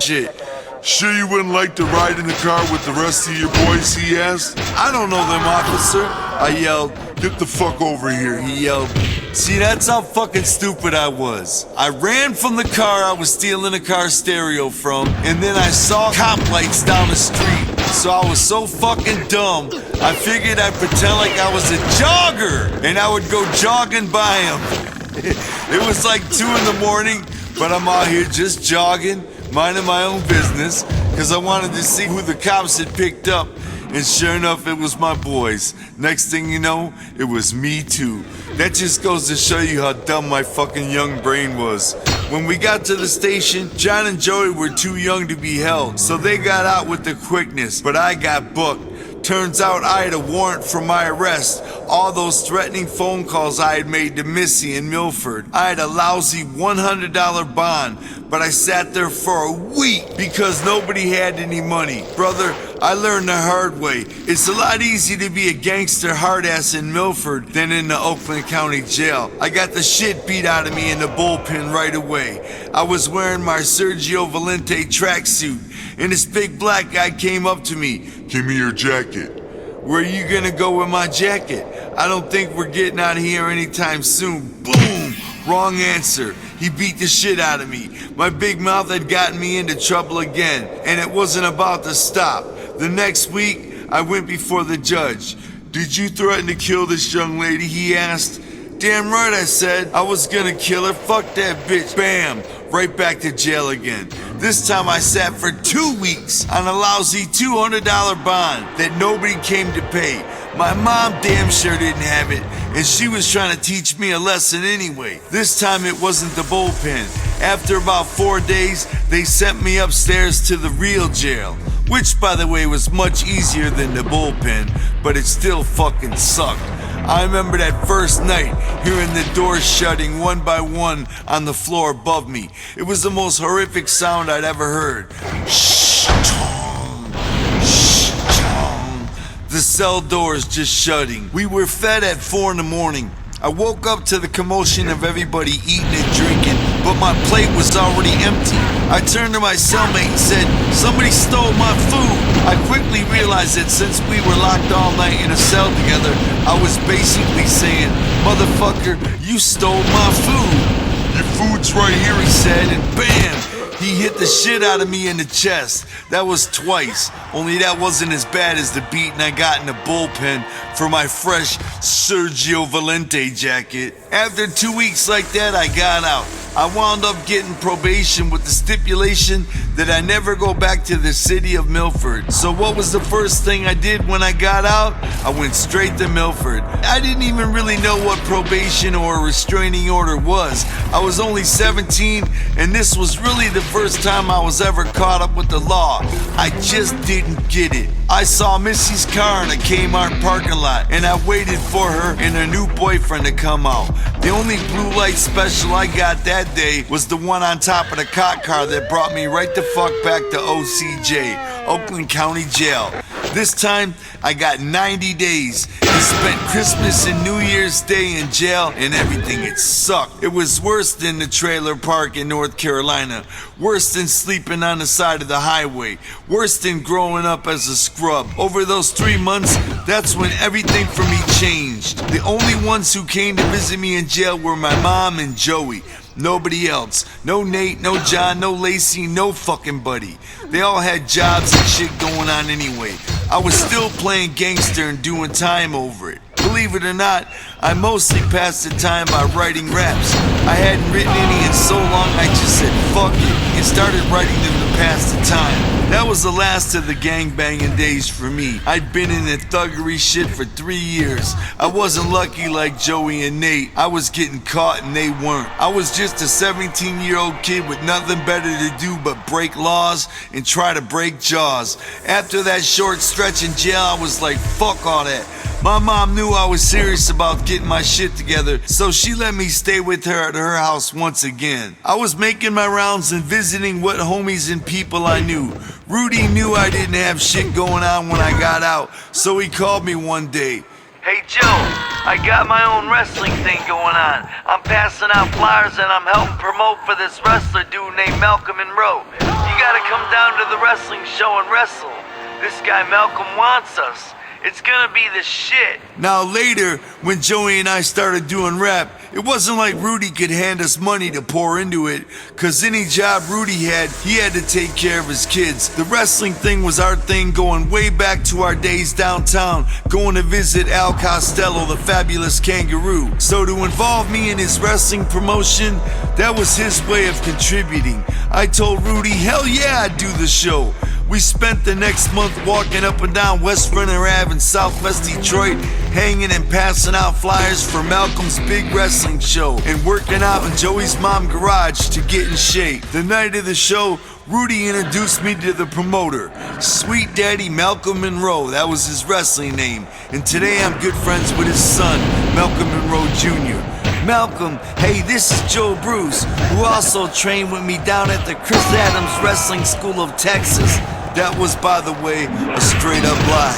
shit. Sure you wouldn't like to ride in the car with the rest of your boys, he asked. I don't know them, officer. I yelled, get the fuck over here, he yelled. See, that's how fucking stupid I was. I ran from the car I was stealing a car stereo from, and then I saw cop lights down the street. So I was so fucking dumb, I figured I'd pretend like I was a jogger, and I would go jogging by him. It was like 2 in the morning, but I'm out here just jogging, minding my own business, cause I wanted to see who the cops had picked up. And sure enough, it was my boys. Next thing you know, it was me too. That just goes to show you how dumb my fucking young brain was. When we got to the station, John and Joey were too young to be held, so they got out with the quickness, but I got booked. Turns out I had a warrant for my arrest. All those threatening phone calls I had made to Missy in Milford. I had a lousy $100 bond, but I sat there for a week because nobody had any money. Brother, I learned the hard way. It's a lot easier to be a gangster hard ass in Milford than in the Oakland County Jail. I got the shit beat out of me in the bullpen right away. I was wearing my Sergio Valente tracksuit, and this big black guy came up to me. Give me your jacket. Where are you gonna go with my jacket? I don't think we're getting out of here anytime soon. Boom! Wrong answer. He beat the shit out of me. My big mouth had gotten me into trouble again, and it wasn't about to stop. The next week, I went before the judge. Did you threaten to kill this young lady? He asked. Damn right, I said. I was gonna kill her. Fuck that bitch. Bam! Right back to jail again. This time I sat for 2 weeks on a lousy $200 bond that nobody came to pay. My mom damn sure didn't have it, and she was trying to teach me a lesson anyway. This time it wasn't the bullpen. After about 4 days, they sent me upstairs to the real jail, which by the way was much easier than the bullpen, but it still fucking sucked. I remember that first night, hearing the doors shutting one by one on the floor above me. It was the most horrific sound I'd ever heard. Shh-chong, shh-chong. The cell doors just shutting. We were fed at 4 in the morning. I woke up to the commotion of everybody eating and drinking, but my plate was already empty. I turned to my cellmate and said, somebody stole my food. I quickly realized that since we were locked all night in a cell together, I was basically saying, motherfucker, you stole my food. Your food's right here, he said, and bam! He hit the shit out of me in the chest. That was twice, only that wasn't as bad as the beating I got in the bullpen for my fresh Sergio Valente jacket. After 2 weeks like that, I got out. I wound up getting probation with the stipulation that I never go back to the city of Milford. So what was the first thing I did when I got out? I went straight to Milford. I didn't even really know what probation or a restraining order was. I was only 17, and this was really the first time I was ever caught up with the law. I just didn't get it. I saw Missy's car in a Kmart parking lot, and I waited for her and her new boyfriend to come out. The only blue light special I got that day was the one on top of the cop car that brought me right the fuck back to OCJ, Oakland County Jail. This time, I got 90 days and spent Christmas and New Year's Day in jail, and everything, it sucked. It was worse than the trailer park in North Carolina, worse than sleeping on the side of the highway, worse than growing up as a scrub. Over those 3 months, that's when everything for me changed. The only ones who came to visit me in jail were my mom and Joey. Nobody else. No Nate, no John, no Lacey, no fucking buddy. They all had jobs and shit going on anyway. I was still playing gangster and doing time over it. Believe it or not, I mostly passed the time by writing raps. I hadn't written any in so long I just said fuck it and started writing them to pass the time. That was the last of the gangbanging days for me. I'd been in the thuggery shit for 3 years. I wasn't lucky like Joey and Nate. I was getting caught and they weren't. I was just a 17-year-old kid with nothing better to do but break laws and try to break jaws. After that short stretch in jail, I was like, fuck all that. My mom knew I was serious about getting my shit together, so she let me stay with her at her house once again. I was making my rounds and visiting what homies and people I knew. Rudy knew I didn't have shit going on when I got out, so he called me one day. Hey Joe, I got my own wrestling thing going on. I'm passing out flyers and I'm helping promote for this wrestler dude named Malcolm Monroe. You gotta come down to the wrestling show and wrestle. This guy Malcolm wants us. It's gonna be the shit. Now later, when Joey and I started doing rap, it wasn't like Rudy could hand us money to pour into it, cause any job Rudy had, he had to take care of his kids. The wrestling thing was our thing, going way back to our days downtown, going to visit Al Costello, the fabulous kangaroo. So to involve me in his wrestling promotion, that was his way of contributing. I told Rudy, hell yeah, I'd do the show. We spent the next month walking up and down West Renner Ave in Southwest Detroit, hanging and passing out flyers for Malcolm's big wrestling show, and working out in Joey's mom's garage to get in shape. The night of the show, Rudy introduced me to the promoter, Sweet Daddy Malcolm Monroe. That was his wrestling name. And today I'm good friends with his son, Malcolm Monroe Jr. Malcolm, hey, this is Joe Bruce, who also trained with me down at the Chris Adams Wrestling School of Texas. That was, by the way, a straight up lie.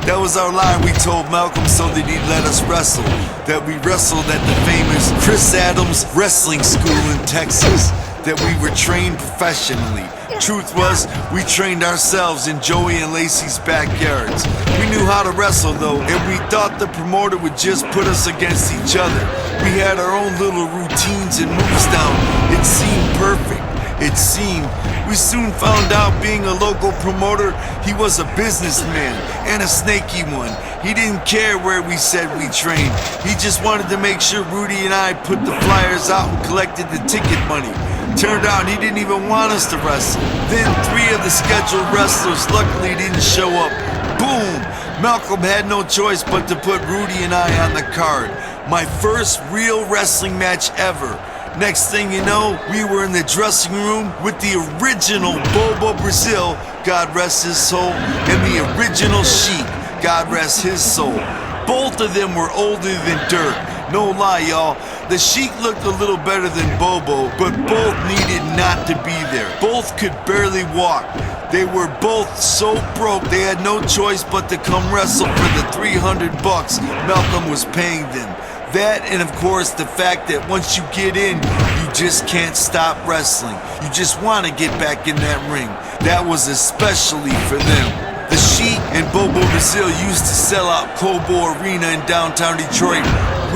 That was our lie we told Malcolm so that he'd let us wrestle. That we wrestled at the famous Chris Adams Wrestling School in Texas. That we were trained professionally. Truth was, we trained ourselves in Joey and Lacey's backyards. We knew how to wrestle though, and we thought the promoter would just put us against each other. We had our own little routines and moves down. It seemed perfect. It seemed. We soon found out being a local promoter, he was a businessman and a snaky one. He didn't care where we said we trained. He just wanted to make sure Rudy and I put the flyers out and collected the ticket money. Turned out he didn't even want us to wrestle. Then 3 of the scheduled wrestlers luckily didn't show up. Boom! Malcolm had no choice but to put Rudy and I on the card. My first real wrestling match ever. Next thing you know, we were in the dressing room with the original Bobo Brazil, God rest his soul, and the original Sheik, God rest his soul. Both of them were older than dirt. No lie, y'all. The Sheik looked a little better than Bobo, but both needed not to be there. Both could barely walk. They were both so broke they had no choice but to come wrestle for the $300 Malcolm was paying them. That, and of course the fact that once you get in, you just can't stop wrestling. You just want to get back in that ring. That was especially for them. The Sheik and Bobo Brazil used to sell out Cobo Arena in downtown Detroit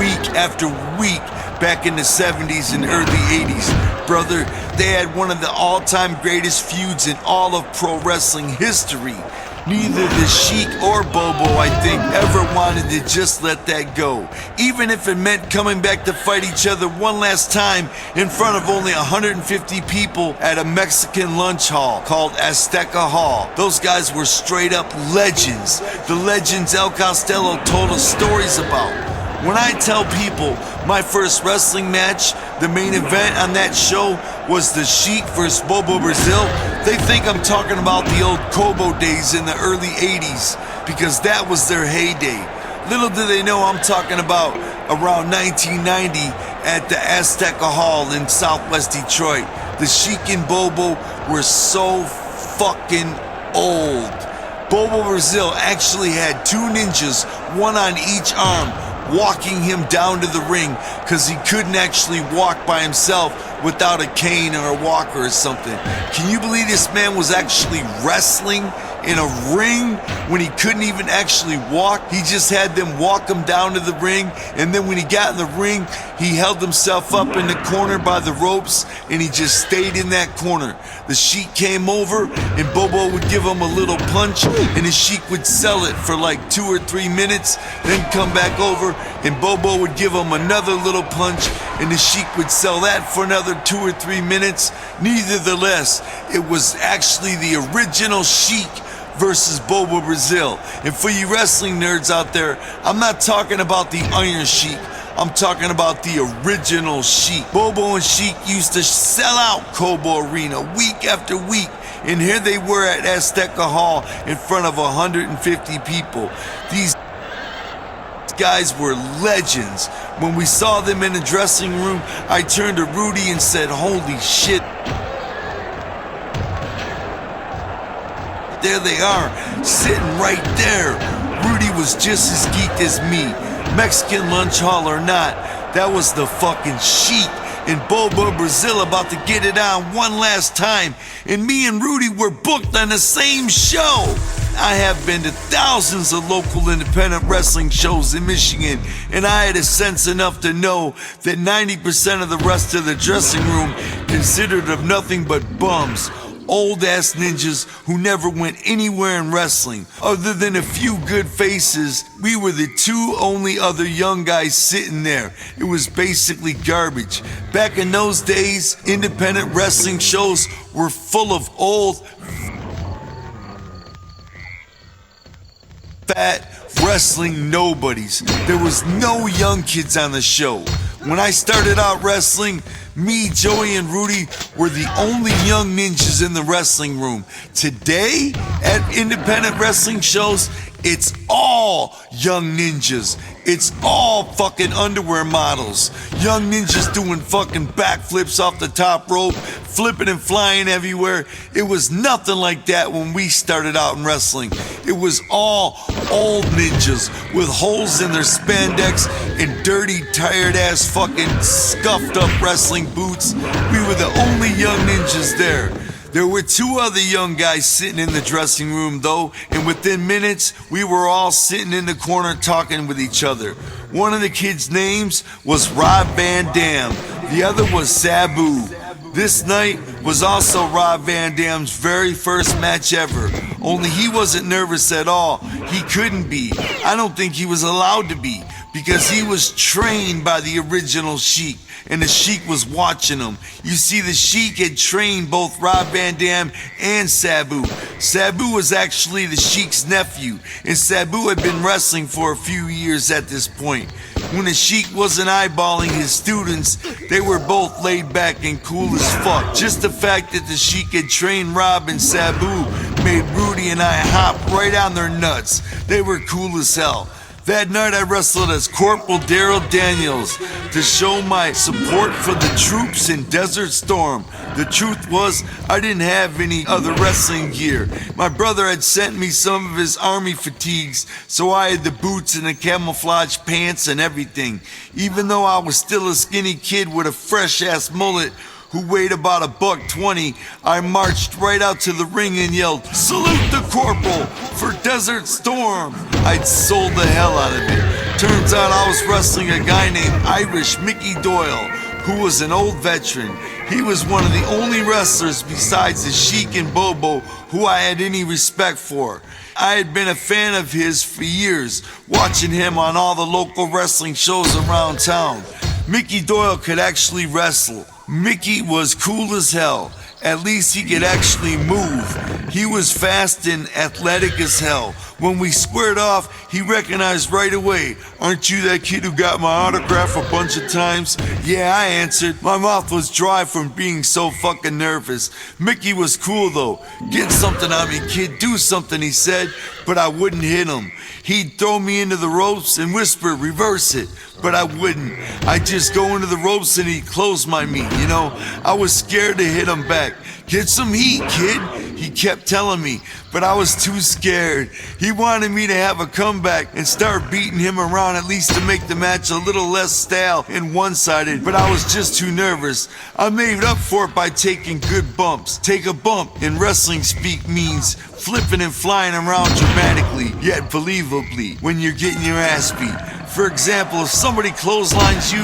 week after week back in the 70s and early 80s. Brother, they had one of the all-time greatest feuds in all of pro wrestling history. Neither the Sheik or Bobo, I think, ever wanted to just let that go. Even if it meant coming back to fight each other one last time in front of only 150 people at a Mexican lunch hall called Azteca Hall. Those guys were straight up legends. The legends El Costello told us stories about. When I tell people my first wrestling match, the main event on that show was the Sheik vs. Bobo Brazil, they think I'm talking about the old Cobo days in the early 80s, because that was their heyday. Little do they know I'm talking about around 1990 at the Azteca Hall in Southwest Detroit. The Sheik and Bobo were so fucking old. Bobo Brazil actually had 2 ninjas, one on each arm, walking him down to the ring because he couldn't actually walk by himself without a cane or a walker or something. Can you believe this man was actually wrestling in a ring when he couldn't even actually walk? He just had them walk him down to the ring, and then when he got in the ring, he held himself up in the corner by the ropes, and he just stayed in that corner. The Sheik came over, and Bobo would give him a little punch, and the Sheik would sell it for like 2 or 3 minutes, then come back over, and Bobo would give him another little punch, and the Sheik would sell that for another 2 or 3 minutes. Nevertheless, it was actually the original Sheik versus Bobo Brazil. And for you wrestling nerds out there, I'm not talking about the Iron Sheik. I'm talking about the original Sheik. Bobo and Sheik used to sell out Cobo Arena week after week. And here they were at Azteca Hall in front of 150 people. These guys were legends. When we saw them in the dressing room, I turned to Rudy and said, holy shit. There they are, sitting right there. Rudy was just as geeked as me. Mexican lunch hall or not, that was the fucking Sheik. and Boba Brazil about to get it on one last time, and me and Rudy were booked on the same show. I have been to thousands of local independent wrestling shows in Michigan, and I had a sense enough to know that 90% of the rest of the dressing room considered of nothing but bums. Old-ass ninjas who never went anywhere in wrestling. Other than a few good faces, we were the two only other young guys sitting there. It was basically garbage. Back in those days, independent wrestling shows were full of old, fat wrestling nobodies. There was no young kids on the show. When I started out wrestling, me, Joey, and Rudy were the only young ninjas in the wrestling room. Today, at independent wrestling shows, it's all young ninjas. It's all fucking underwear models. Young ninjas doing fucking backflips off the top rope, flipping and flying everywhere. It was nothing like that when we started out in wrestling. It was all old ninjas with holes in their spandex and dirty, tired-ass fucking scuffed up wrestling boots. We were the only young ninjas there. There were two other young guys sitting in the dressing room though, and within minutes, we were all sitting in the corner talking with each other. One of the kids' names was Rob Van Dam. The other was Sabu. This night was also Rob Van Dam's very first match ever, only he wasn't nervous at all. He couldn't be. I don't think he was allowed to be, because he was trained by the original Sheik, and the Sheik was watching him. You see, the Sheik had trained both Rob Van Dam and Sabu. Sabu was actually the Sheik's nephew, and Sabu had been wrestling for a few years at this point. When the Sheik wasn't eyeballing his students, they were both laid back and cool as fuck. Just the fact that the Sheik had trained Rob and Sabu made Rudy and I hop right on their nuts. They were cool as hell. That night I wrestled as Corporal Daryl Daniels to show my support for the troops in Desert Storm. The truth was, I didn't have any other wrestling gear. My brother had sent me some of his army fatigues, so I had the boots and the camouflage pants and everything. Even though I was still a skinny kid with a fresh-ass mullet who weighed about $120, I marched right out to the ring and yelled, "Salute the Corporal for Desert Storm!" I'd sold the hell out of it. Turns out I was wrestling a guy named Irish Mickey Doyle, who was an old veteran. He was one of the only wrestlers besides the Sheik and Bobo who I had any respect for. I had been a fan of his for years, watching him on all the local wrestling shows around town. Mickey Doyle could actually wrestle. Mickey was cool as hell. At least he could actually move. He was fast and athletic as hell. When we squared off, he recognized right away, "Aren't you that kid who got my autograph a bunch of times?" Yeah, I answered. My mouth was dry from being so fucking nervous. Mickey was cool though. "Get something on me, kid, do something," he said, but I wouldn't hit him. He'd throw me into the ropes and whisper, "Reverse it," but I wouldn't. I'd just go into the ropes and he'd close my meat, you know? I was scared to hit him back. "Get some heat, kid," he kept telling me, but I was too scared. He wanted me to have a comeback and start beating him around, at least to make the match a little less stale and one-sided, but I was just too nervous. I made up for it by taking good bumps. Take a bump in wrestling speak means flipping and flying around dramatically, yet believably, when you're getting your ass beat. For example, if somebody clotheslines you,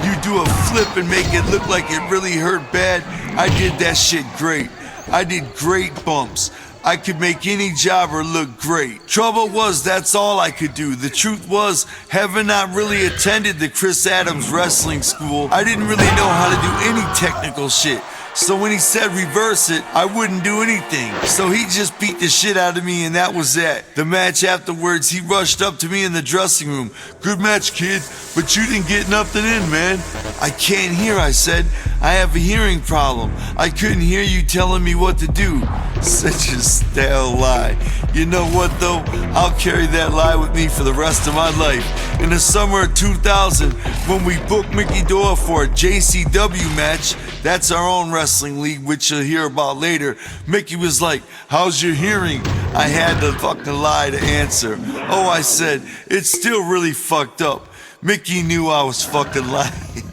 you do a flip and make it look like it really hurt bad. I did that shit great. I did great bumps. I could make any jobber look great. Trouble was, that's all I could do. The truth was, having not really attended the Chris Adams wrestling school, I didn't really know how to do any technical shit. So when he said reverse it, I wouldn't do anything. So he just beat the shit out of me and that was that. The match afterwards, he rushed up to me in the dressing room. "Good match, kid, but you didn't get nothing in, man." "I can't hear," I said. "I have a hearing problem. I couldn't hear you telling me what to do." Such a stale lie. You know what though? I'll carry that lie with me for the rest of my life. In the summer of 2000, when we booked Mickey Doyle for a JCW match, that's our own wrestling league, which you'll hear about later, Mickey was like, "How's your hearing?" I had to fucking lie to answer. "Oh," I said, "it's still really fucked up." Mickey knew I was fucking lying.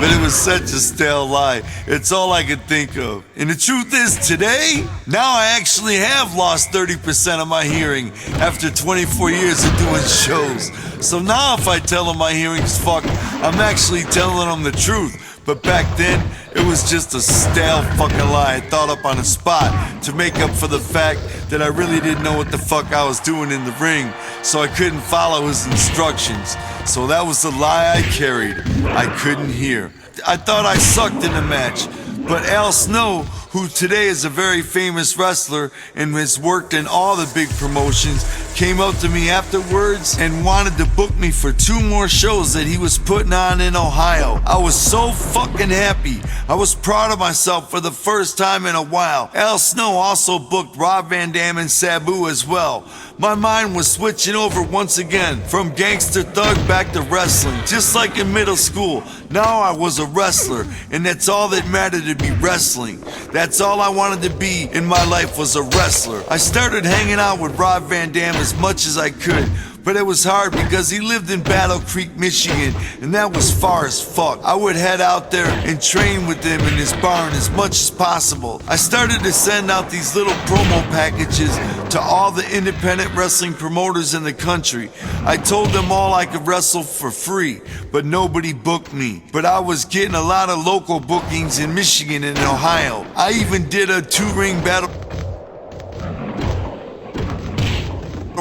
But it was such a stale lie. It's all I could think of. And the truth is, today, now I actually have lost 30% of my hearing after 24 years of doing shows. So now if I tell them my hearing's fucked, I'm actually telling them the truth. But back then, it was just a stale fucking lie I thought up on the spot to make up for the fact that I really didn't know what the fuck I was doing in the ring, so I couldn't follow his instructions. So that was the lie I carried. I couldn't hear. I thought I sucked in the match, but Al Snow, who today is a very famous wrestler and has worked in all the big promotions, came up to me afterwards and wanted to book me for 2 more shows that he was putting on in Ohio. I was so fucking happy. I was proud of myself for the first time in a while. Al Snow also booked Rob Van Dam and Sabu as well. My mind was switching over once again from gangster thug back to wrestling, just like in middle school. Now I was a wrestler, and that's all that mattered, to be wrestling. That's all I wanted to be in my life, was a wrestler. I started hanging out with Rob Van Dam as much as I could, but it was hard because he lived in Battle Creek, Michigan, and that was far as fuck. I would head out there and train with him in his barn as much as possible. I started to send out these little promo packages to all the independent wrestling promoters in the country. I told them all I could wrestle for free, but nobody booked me. But I was getting a lot of local bookings in Michigan and Ohio. I even did a 2-ring battle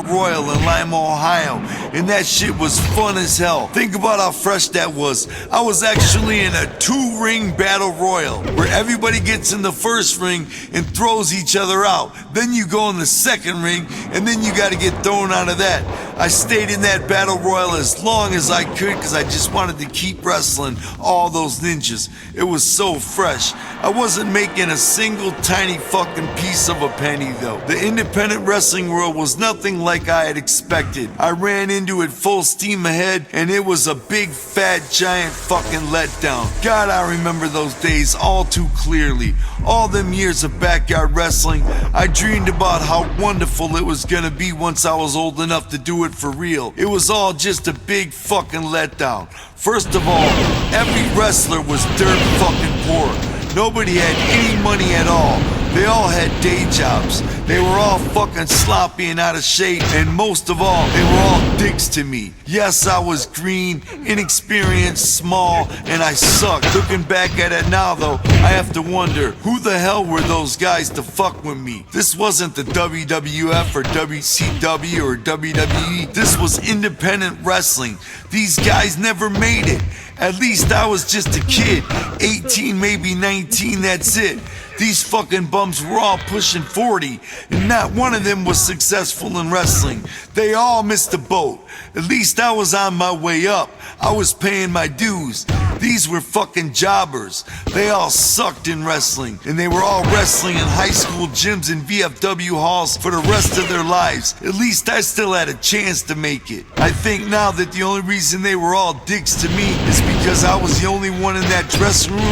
Royal in Lima, Ohio, and that shit was fun as hell. Think about how fresh that was. I was actually in a 2-ring battle royal where everybody gets in the first ring and throws each other out. Then you go in the second ring, and then you gotta get thrown out of that. I stayed in that battle royal as long as I could because I just wanted to keep wrestling all those ninjas. It was so fresh. I wasn't making a single tiny fucking piece of a penny though. The independent wrestling world was nothing like I had expected. I ran into it full steam ahead, and it was a big fat giant fucking letdown. God, I remember those days all too clearly. All them years of backyard wrestling, I dreamed about how wonderful it was gonna be once I was old enough to do it for real. It was all just a big fucking letdown. First of all, every wrestler was dirt fucking poor. Nobody had any money at all. They all had day jobs. They were all fucking sloppy and out of shape, and most of all, they were all dicks to me. Yes, I was green, inexperienced, small, and I sucked. Looking back at it now though, I have to wonder, who the hell were those guys to fuck with me? This wasn't the WWF or WCW or WWE. This was independent wrestling. These guys never made it. At least I was just a kid, 18, maybe 19, that's it. These fucking bums were all pushing 40, and not one of them was successful in wrestling. They all missed the boat. At least I was on my way up. I was paying my dues. These were fucking jobbers. They all sucked in wrestling, and they were all wrestling in high school gyms and VFW halls for the rest of their lives. At least I still had a chance to make it. I think now that the only reason they were all dicks to me is because I was the only one in that dressing room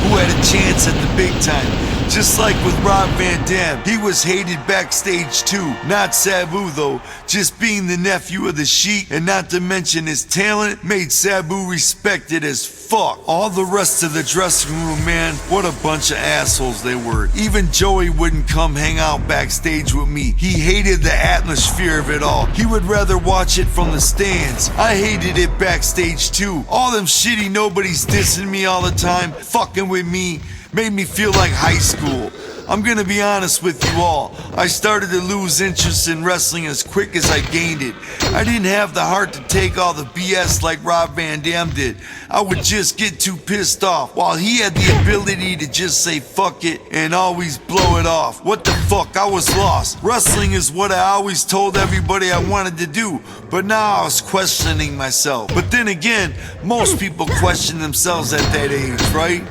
who had a chance at the big time. Just like with Rob Van Dam, he was hated backstage too. Not Sabu though, just being the nephew of the Sheik, and not to mention his talent, made Sabu respected as fuck. All the rest of the dressing room, man, what a bunch of assholes they were. Even Joey wouldn't come hang out backstage with me. He hated the atmosphere of it all. He would rather watch it from the stands. I hated it backstage too. All them shitty nobodies dissing me all the time, fucking with me, made me feel like high school. I'm gonna be honest with you all. I started to lose interest in wrestling as quick as I gained it. I didn't have the heart to take all the BS like Rob Van Dam did. I would just get too pissed off, while he had the ability to just say fuck it and always blow it off. What the fuck, I was lost. Wrestling is what I always told everybody I wanted to do, but now I was questioning myself. But then again, most people question themselves at that age, right?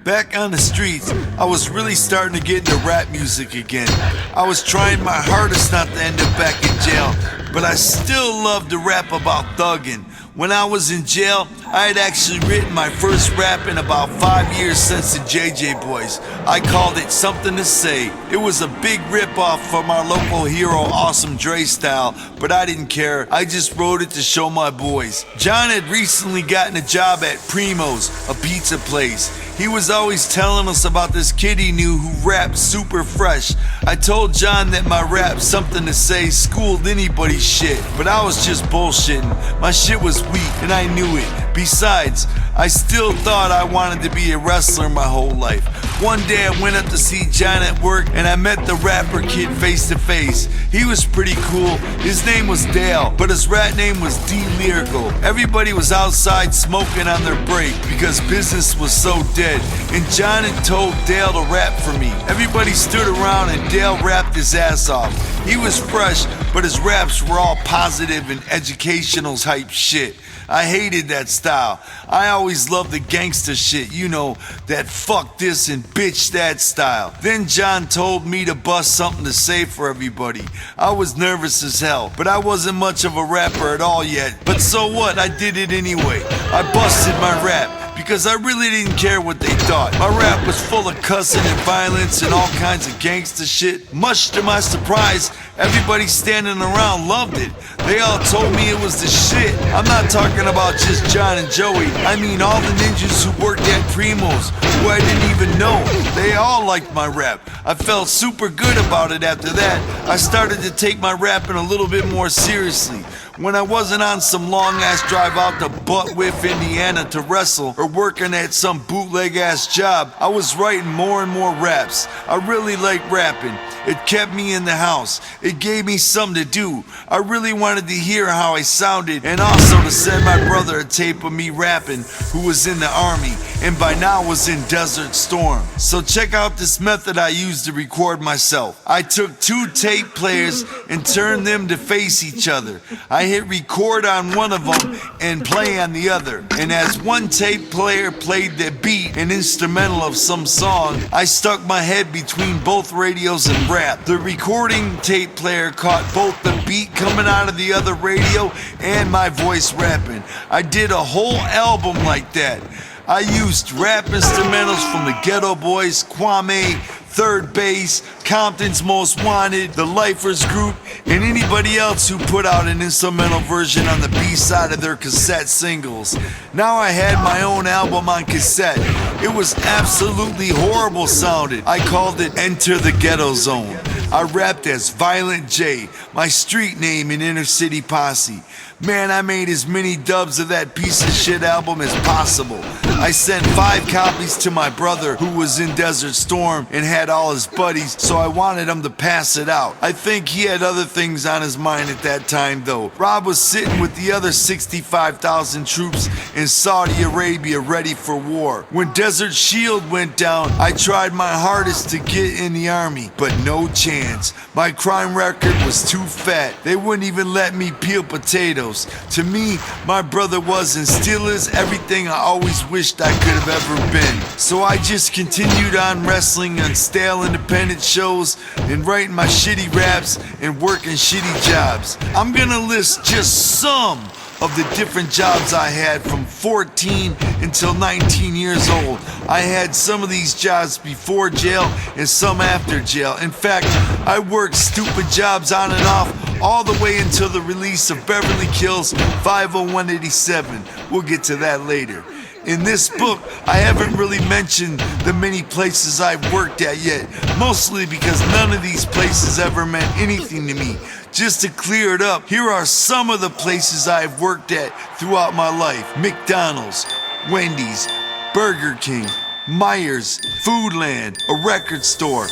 Back on the streets, I was really starting to get into rap music again. I was trying my hardest not to end up back in jail, but I still loved to rap about thugging. When I was in jail, I had actually written my first rap in about 5 years since the JJ Boys. I called it Something to Say. It was a big rip-off from our local hero Awesome Dre Style, but I didn't care. I just wrote it to show my boys. John had recently gotten a job at Primo's, a pizza place. He was always telling us about this kid he knew who rapped super fresh. I told John that my rap, Something to Say, schooled anybody's shit, but I was just bullshitting. My shit was weak and I knew it. Besides, I still thought I wanted to be a wrestler my whole life. One day I went up to see John at work and I met the rapper kid face to face. He was pretty cool. His name was Dale, but his rat name was D Lyrical. Everybody was outside smoking on their break because business was so dead, and John had told Dale to rap for me. Everybody stood around and Dale rapped his ass off. He was fresh, but his raps were all positive and educational type shit. I hated that style. I always loved the gangster shit, you know, that fuck this and bitch that style. Then John told me to bust something to say for everybody. I was nervous as hell, but I wasn't much of a rapper at all yet. But so what, I did it anyway. I busted my rap because I really didn't care what they thought. My rap was full of cussing and violence and all kinds of gangster shit. Much to my surprise, everybody standing around loved it. They all told me it was the shit. I'm not talking about just John and Joey. I mean all the ninjas who worked at Primo's, who I didn't even know. They all liked my rap. I felt super good about it after that. I started to take my rapping a little bit more seriously. When I wasn't on some long-ass drive out to Buttwhiff, Indiana to wrestle or working at some bootleg-ass job, I was writing more and more raps. I really liked rapping. It kept me in the house. It gave me something to do. I really wanted to hear how I sounded and also to send my brother a tape of me rapping, who was in the army and by now was in Desert Storm. So check out this method I used to record myself. I took 2 tape players and turned them to face each other. I hit record on one of them and play on the other. And as one tape player played the beat, an instrumental of some song, I stuck my head between both radios and rap. The recording tape player caught both the beat coming out of the other radio and my voice rapping. I did a whole album like that. I used rap instrumentals from the Ghetto Boys, Kwame, Third Base, Compton's Most Wanted, the Lifers Group, and anybody else who put out an instrumental version on the B-side of their cassette singles. Now I had my own album on cassette. It was absolutely horrible sounding. I called it Enter the Ghetto Zone. I rapped as Violent J, my street name in Inner City Posse. Man, I made as many dubs of that piece of shit album as possible. I sent 5 copies to my brother who was in Desert Storm and had all his buddies, so I wanted him to pass it out. I think he had other things on his mind at that time though. Rob was sitting with the other 65,000 troops in Saudi Arabia ready for war. When Desert Shield went down, I tried my hardest to get in the army, but no chance. My crime record was too fat. They wouldn't even let me peel potatoes. To me, my brother was and still is everything I always wished I could have ever been. So I just continued on wrestling on stale independent shows and writing my shitty raps and working shitty jobs. I'm gonna list just some of the different jobs I had from 14 until 19 years old. I had some of these jobs before jail and some after jail. In fact, I worked stupid jobs on and off all the way until the release of Beverly Hills 50187. We'll get to that later. In this book, I haven't really mentioned the many places I've worked at yet, mostly because none of these places ever meant anything to me. Just to clear it up, here are some of the places I've worked at throughout my life. McDonald's, Wendy's, Burger King, Myers, Foodland, a record store,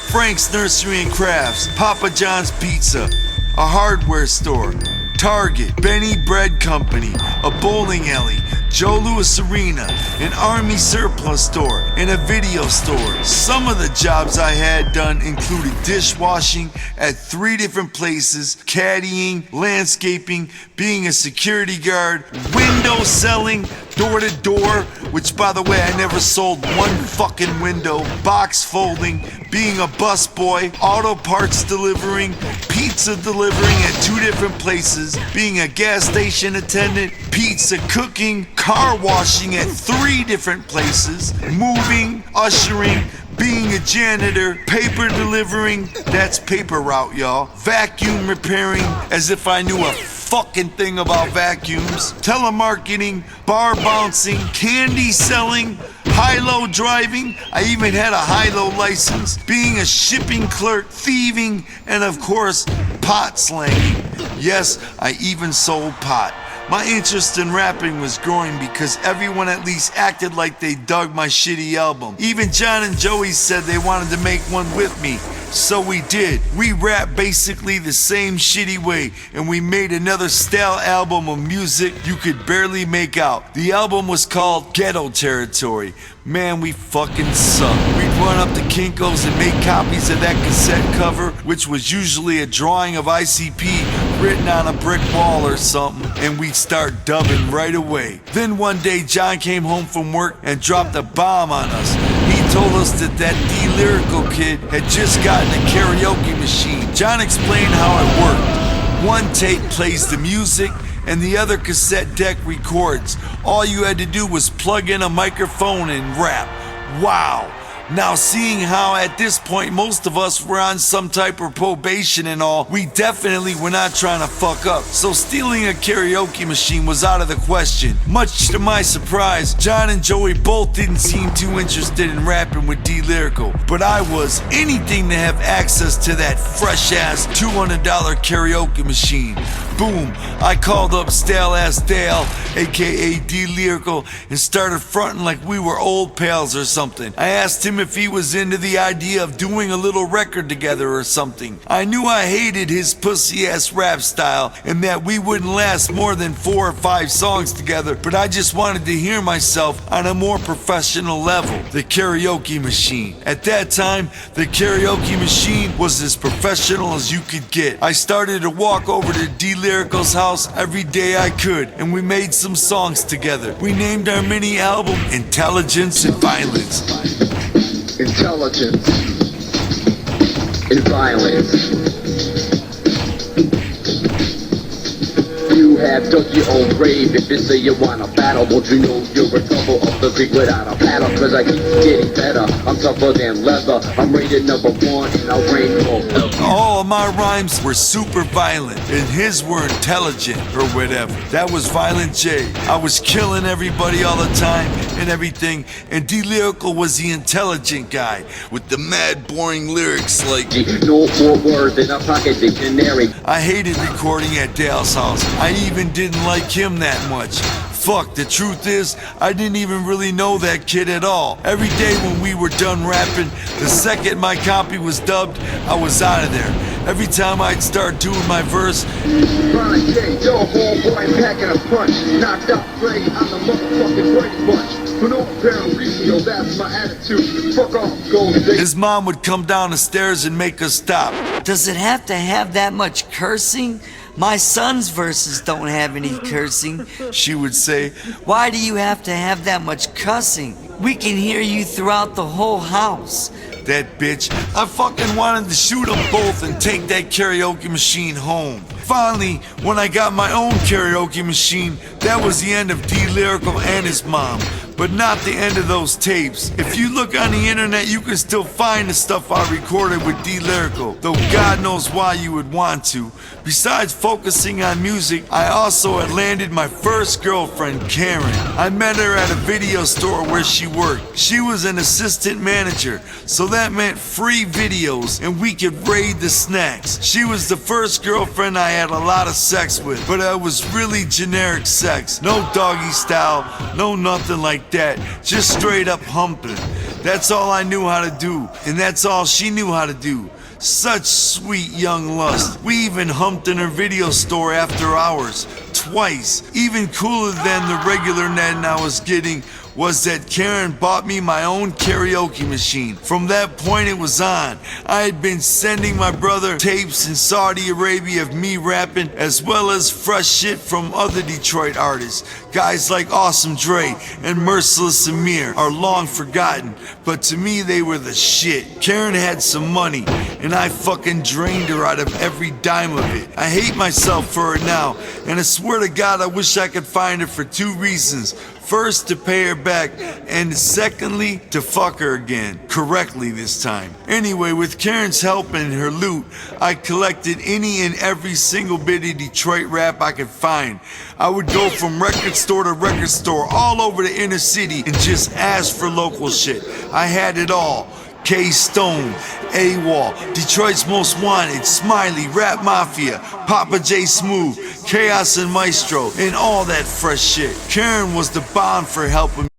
Frank's Nursery and Crafts, Papa John's Pizza, a hardware store, Target, Benny Bread Company, a bowling alley, Joe Louis Arena, an army surplus store, and a video store. Some of the jobs I had done included dishwashing at 3 different places, caddying, landscaping, being a security guard, window selling, door to door, which by the way I never sold one fucking window, box folding, being a busboy, auto parts delivering, pizza delivering at 2 different places, being a gas station attendant, pizza cooking, car washing at 3 different places, moving, ushering, being a janitor, paper delivering, that's paper route, y'all, vacuum repairing, as if I knew a fucking thing about vacuums, telemarketing, bar bouncing, candy selling, high-low driving, I even had a high-low license, being a shipping clerk, thieving, and of course, pot slanging. Yes, I even sold pot. My interest in rapping was growing because everyone at least acted like they dug my shitty album. Even John and Joey said they wanted to make one with me. So we did. We rapped basically the same shitty way, and we made another style album of music you could barely make out. The album was called Ghetto Territory. Man, we fucking sucked. We'd run up to Kinko's and make copies of that cassette cover, which was usually a drawing of ICP written on a brick wall or something, and we'd start dubbing right away. Then one day John came home from work and dropped a bomb on us. He told us that D-Lyrical kid had just gotten a karaoke machine. John explained how it worked. One tape plays the music and the other cassette deck records. All you had to do was plug in a microphone and rap. Wow. Now, seeing how at this point most of us were on some type of probation and all, we definitely were not trying to fuck up. So stealing a karaoke machine was out of the question. Much to my surprise, John and Joey both didn't seem too interested in rapping with D-Lyrical, but I was. Anything to have access to that fresh-ass $200 karaoke machine. Boom, I called up Stale-Ass Dale, aka D-Lyrical, and started fronting like we were old pals or something. I asked him if he was into the idea of doing a little record together or something. I knew I hated his pussy-ass rap style and that we wouldn't last more than 4 or 5 songs together, but I just wanted to hear myself on a more professional level. The karaoke machine. At that time, the karaoke machine was as professional as you could get. I started to walk over to D-Lyrical's house every day I could, and we made some songs together. We named our mini album Intelligence and Violence. Intelligence and violence. You have dug your own grave. If you say you wanna battle, don't you know you're a couple of the creek without a paddle? Cause I keep getting better. I'm tougher than leather. I'm rated number 1 and I'll reign for. All of my rhymes were super violent, and his were intelligent or whatever. That was Violent J. I was killing everybody all the time and everything, and D-Lyrical was the intelligent guy with the mad boring lyrics like no more words in a pocket dictionary. I hated recording at Dale's house. I even didn't like him that much. Fuck, the truth is, I didn't even really know that kid at all. Every day when we were done rapping, the second my copy was dubbed, I was out of there. Every time I'd start doing my verse, Violent J, yo, homeboy, I'm packing a punch. Knocked out Ray, I'm the motherfucking Brady Bunch. For no apparent reason, yo, that's my attitude. Fuck off, Golden State. his mom would come down the stairs and make us stop. Does it have to have that much cursing? My son's verses don't have any cursing. She would say, Why do you have to have that much cussing? We can hear you throughout the whole house. that bitch. I fucking wanted to shoot them both and take that karaoke machine home. Finally, when I got my own karaoke machine, that was the end of D-Lyrical and his mom, but not the end of those tapes. If you look on the internet, you can still find the stuff I recorded with D-Lyrical, though God knows why you would want to. Besides focusing on music, I also had landed my first girlfriend, Karen. I met her at a video store where she worked. She was an assistant manager, so that meant free videos and we could raid the snacks. She was the first girlfriend I had a lot of sex with, but it was really generic sex. No doggy style, no nothing like that, just straight up humping. That's all I knew how to do, and that's all she knew how to do. Such sweet young lust. We even humped in her video store after hours, twice. Even cooler than the regular Ned I was getting was that Karen bought me my own karaoke machine. From that point it was on. I had been sending my brother tapes in Saudi Arabia of me rapping, as well as fresh shit from other Detroit artists. Guys like Awesome Dre and Merciless Amir are long forgotten, but to me they were the shit. Karen had some money, and I fucking drained her out of every dime of it. I hate myself for it now, and I swear to God I wish I could find her for two reasons. First, to pay her back, and secondly, to fuck her again. Correctly this time. Anyway, with Karen's help and her loot, I collected any and every single bit of Detroit rap I could find. I would go from record store to record store all over the inner city and just ask for local shit. I had it all. K-Stone, AWOL, Detroit's Most Wanted, Smiley, Rap Mafia, Papa J Smooth, Chaos and Maestro, and all that fresh shit. Karen was the bomb for helping me.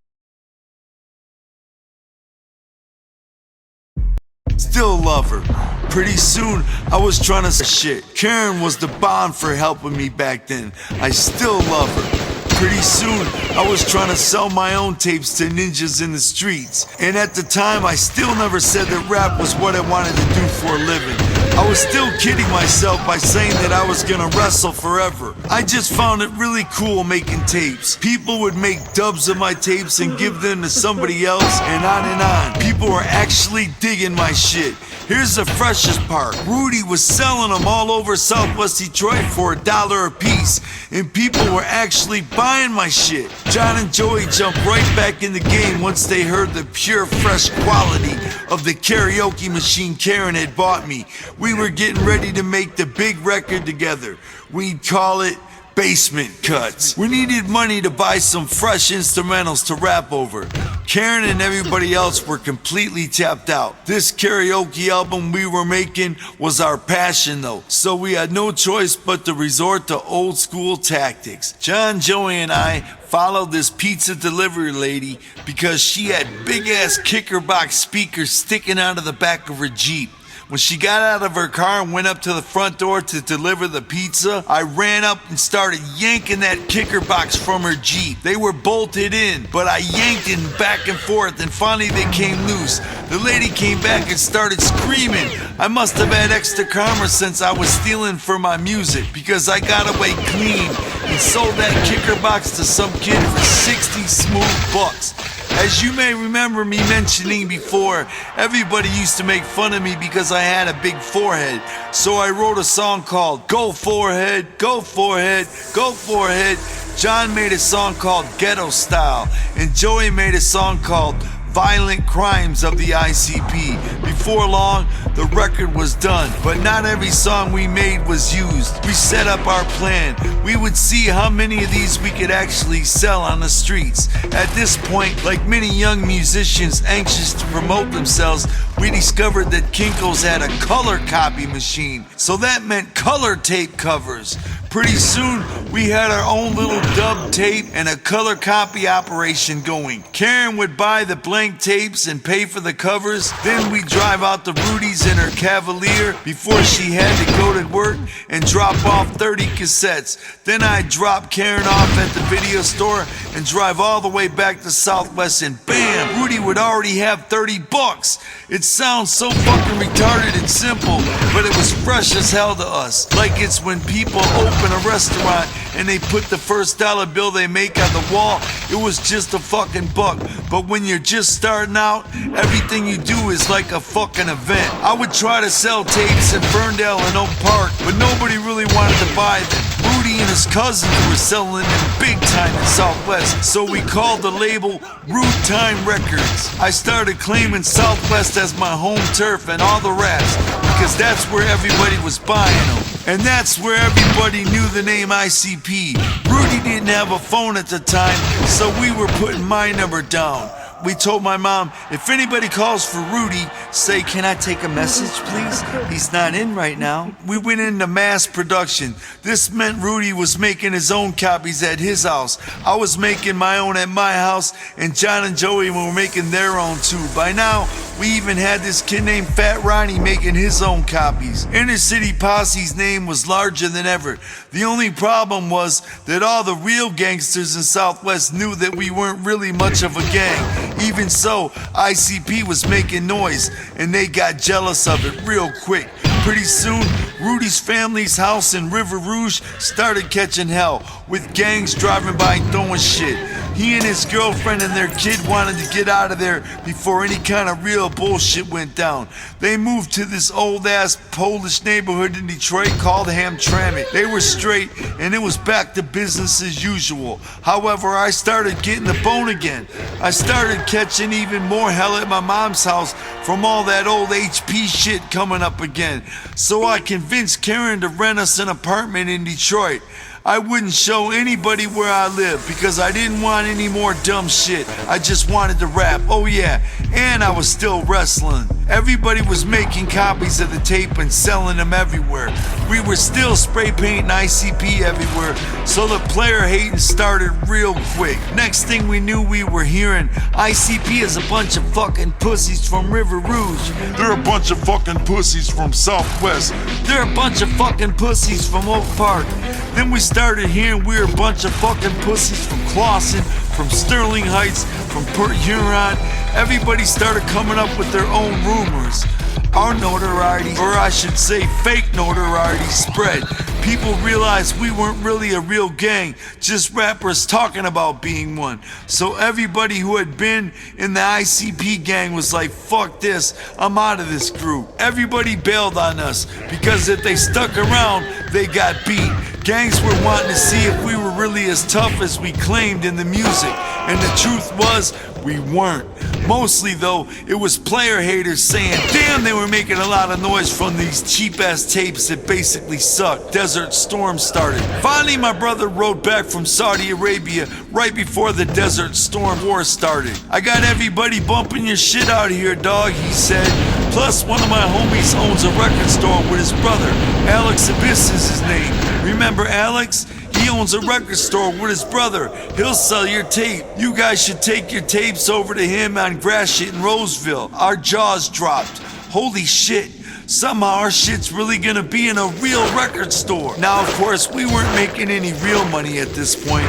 Still love her. Pretty soon, I was trying to say shit. Karen was the bomb for helping me back then. I still love her. Pretty soon, I was trying to sell my own tapes to ninjas in the streets. And at the time, I still never said that rap was what I wanted to do for a living. I was still kidding myself by saying that I was gonna wrestle forever. I just found it really cool making tapes. People would make dubs of my tapes and give them to somebody else, and on and on. People were actually digging my shit. Here's the freshest part. Rudy was selling them all over Southwest Detroit for $1 a piece, and people were actually buying my shit. John and Joey jumped right back in the game once they heard the pure, fresh quality of the karaoke machine Karen had bought me. We were getting ready to make the big record together. We'd call it Basement Cuts. We needed money to buy some fresh instrumentals to rap over. Karen and everybody else were completely tapped out. This karaoke album we were making was our passion though, so we had no choice but to resort to old school tactics. John, Joey, and I followed this pizza delivery lady because she had big ass kicker box speakers sticking out of the back of her Jeep. When she got out of her car and went up to the front door to deliver the pizza, I ran up and started yanking that kicker box from her Jeep. They were bolted in, but I yanked it back and forth, and finally they came loose. The lady came back and started screaming. I must have had extra karma since I was stealing for my music, because I got away clean and sold that kicker box to some kid for 60 smooth bucks. As you may remember me mentioning before, everybody used to make fun of me because I had a big forehead. So I wrote a song called Go Forehead, Go Forehead, Go Forehead. John made a song called Ghetto Style, and Joey made a song called Violent Crimes of the ICP. Before long, the record was done, but not every song we made was used. We set up our plan. We would see how many of these we could actually sell on the streets. At this point, like many young musicians anxious to promote themselves, we discovered that Kinko's had a color copy machine, so that meant color tape covers. Pretty soon, we had our own little dub tape and a color copy operation going. Karen would buy the blank tapes and pay for the covers. Then we'd drive out to Rudy's in her Cavalier before she had to go to work and drop off 30 cassettes. Then I'd drop Karen off at the video store and drive all the way back to Southwest, and bam, Rudy would already have 30 bucks. It sounds so fucking retarded and simple, but it was fresh as hell to us. Like it's when people open a restaurant and they put the first dollar bill they make on the wall, it was just a fucking buck. But when you're just starting out, everything you do is like a fucking event. I would try to sell tapes in Ferndale and Oak Park, but nobody really wanted to buy them. Rudy and his cousins were selling them big time in Southwest, so we called the label Rude Time Records. I started claiming Southwest as my home turf and all the rest, because that's where everybody was buying them. And that's where everybody knew the name ICP. Rudy didn't have a phone at the time, so we were putting my number down. We told my mom, if anybody calls for Rudy, Say, can I take a message, please? He's not in right now. We went into mass production. This meant Rudy was making his own copies at his house. I was making my own at my house, and John and Joey were making their own too. By now, we even had this kid named Fat Ronnie making his own copies. Inner City Posse's name was larger than ever. The only problem was that all the real gangsters in Southwest knew that we weren't really much of a gang. Even so, ICP was making noise, and they got jealous of it real quick. Pretty soon, Rudy's family's house in River Rouge started catching hell, with gangs driving by and throwing shit. He and his girlfriend and their kid wanted to get out of there before any kind of real bullshit went down. They moved to this old-ass Polish neighborhood in Detroit called Hamtramck. They were straight, and it was back to business as usual. However, I started getting the bone again. I started catching even more hell at my mom's house from all that old HP shit coming up again. So I convinced Karen to rent us an apartment in Detroit. I wouldn't show anybody where I live because I didn't want any more dumb shit. I just wanted to rap, oh yeah, and I was still wrestling. Everybody was making copies of the tape and selling them everywhere. We were still spray painting ICP everywhere, so the player hating started real quick. Next thing we knew, we were hearing ICP is a bunch of fucking pussies from River Rouge. They're a bunch of fucking pussies from Southwest. They're a bunch of fucking pussies from Oak Park. Then we started hearing we're a bunch of fucking pussies from Clawson, from Sterling Heights, from Port Huron. Everybody started coming up with their own rumors. Our notoriety, or I should say fake notoriety, spread. People realized we weren't really a real gang, just rappers talking about being one. So everybody who had been in the ICP gang was like, fuck this, I'm out of this group. Everybody bailed on us, because if they stuck around, they got beat. Gangs were wanting to see if we were really as tough as we claimed in the music, and the truth was, we weren't. Mostly though, it was player haters saying, damn, they were making a lot of noise from these cheap ass tapes that basically sucked. Desert Storm started. Finally, my brother rode back from Saudi Arabia right before the Desert Storm war started. I got everybody bumping your shit out here, dog, he said. Plus, one of my homies owns a record store with his brother. Alex Abyss is his name. Remember Alex? He owns a record store with his brother. He'll sell your tape. You guys should take your tapes over to him on Gratiot in Roseville. Our jaws dropped. Holy shit. Somehow our shit's really gonna be in a real record store. Now, of course, we weren't making any real money at this point.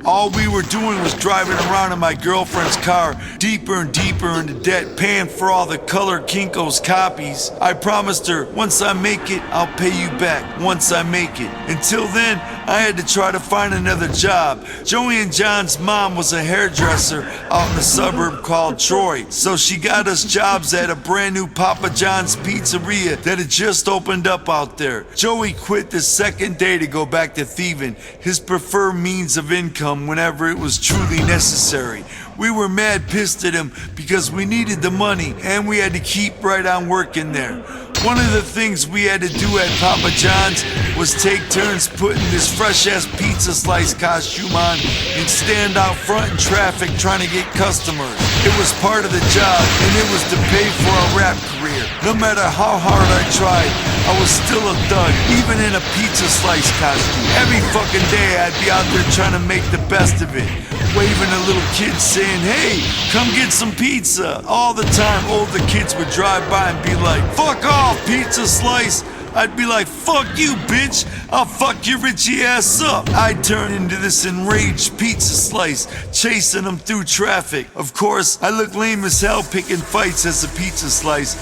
All we were doing was driving around in my girlfriend's car, deeper and deeper into debt, paying for all the Color Kinko's copies. I promised her, once I make it, I'll pay you back, once I make it. Until then, I had to try to find another job. Joey and John's mom was a hairdresser out in the suburb called Troy, so she got us jobs at a brand new Papa John's pizzeria that had just opened up out there. Joey quit the second day to go back to thieving, his preferred means of income whenever it was truly necessary. We were mad pissed at him because we needed the money and we had to keep right on working there. One of the things we had to do at Papa John's was take turns putting this fresh-ass pizza slice costume on and stand out front in traffic trying to get customers. It was part of the job, and it was to pay for a rap career. No matter how hard I tried, I was still a thug, even in a pizza slice costume. Every fucking day I'd be out there trying to make the best of it, waving at little kids saying, hey, come get some pizza. All the time, older kids would drive by and be like, fuck off, pizza slice. I'd be like, fuck you, bitch. I'll fuck your Richie ass up. I'd turn into this enraged pizza slice, chasing them through traffic. Of course, I look lame as hell picking fights as a pizza slice.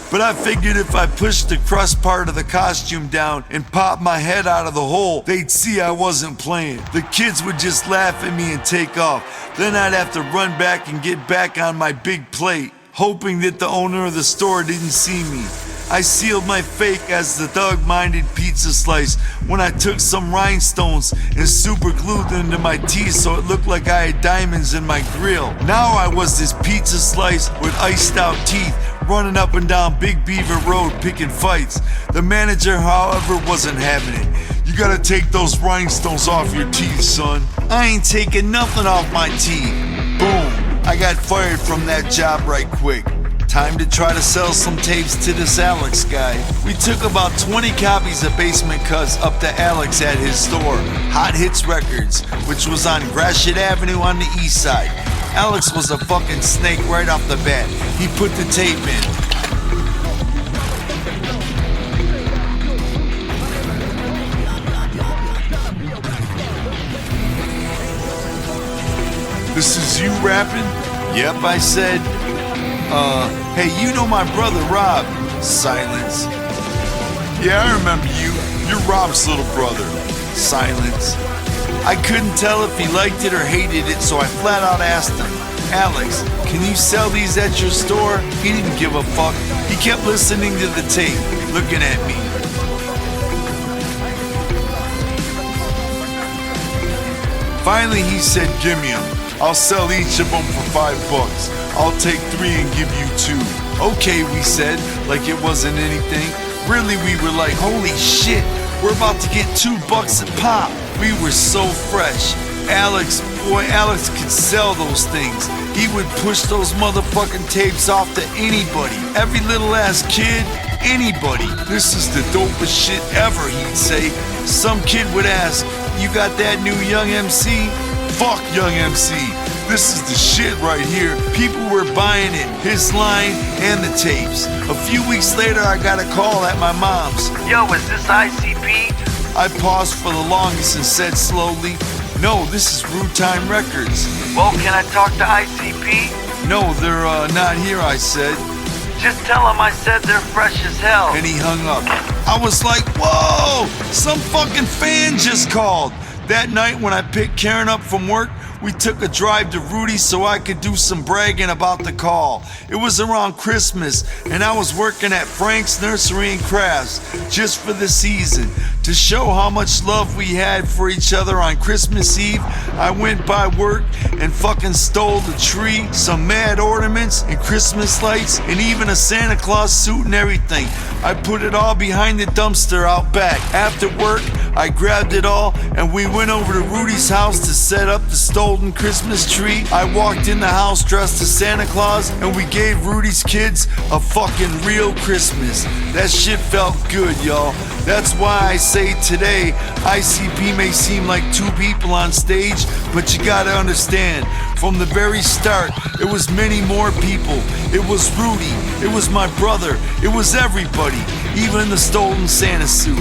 But I figured if I pushed the crust part of the costume down and popped my head out of the hole, they'd see I wasn't playing. The kids would just laugh at me and take off. Then I'd have to run back and get back on my big plate, hoping that the owner of the store didn't see me. I sealed my fate as the thug-minded pizza slice when I took some rhinestones and super glued them to my teeth so it looked like I had diamonds in my grill. Now I was this pizza slice with iced out teeth, running up and down Big Beaver Road picking fights. The manager, however, wasn't having it. You gotta take those rhinestones off your teeth, son. I ain't taking nothing off my teeth. Boom. I got fired from that job right quick. Time to try to sell some tapes to this Alex guy. We took about 20 copies of Basement Cuz up to Alex at his store, Hot Hits Records, which was on Gratiot Avenue on the east side. Alex was a fucking snake right off the bat. He put the tape in. This is you rapping? Yep, I said. Hey, you know my brother Rob. Silence. Yeah, I remember you. You're Rob's little brother. Silence. I couldn't tell if he liked it or hated it, so I flat out asked him, Alex, can you sell these at your store? He didn't give a fuck. He kept listening to the tape, looking at me. Finally, he said, give me them. I'll sell each of them for $5. I'll take 3 and give you 2. Okay, we said, like it wasn't anything. Really, we were like, holy shit, we're about to get $2 a pop. We were so fresh. Alex could sell those things. He would push those motherfucking tapes off to anybody. Every little ass kid, anybody. This is the dopest shit ever, he'd say. Some kid would ask, you got that new Young MC? Fuck Young MC. This is the shit right here. People were buying it, his line and the tapes. A few weeks later, I got a call at my mom's. Yo, is this ICP? I paused for the longest and said slowly, no, this is Rude Time Records. Well, can I talk to ICP? No, they're not here, I said. Just tell them I said they're fresh as hell. And he hung up. I was like, whoa, some fucking fan just called. That night when I picked Karen up from work, we took a drive to Rudy's so I could do some bragging about the call. It was around Christmas, and I was working at Frank's Nursery and Crafts just for the season. To show how much love we had for each other on Christmas Eve, I went by work and fucking stole the tree, some mad ornaments and Christmas lights, and even a Santa Claus suit and everything. I put it all behind the dumpster out back. After work, I grabbed it all and we went over to Rudy's house to set up the stolen Christmas tree. I walked in the house dressed as Santa Claus and we gave Rudy's kids a fucking real Christmas. That shit felt good, y'all. That's why I say today, ICP may seem like 2 people on stage, but you gotta understand, from the very start, it was many more people. It was Rudy, it was my brother, it was everybody, even the stolen Santa suit.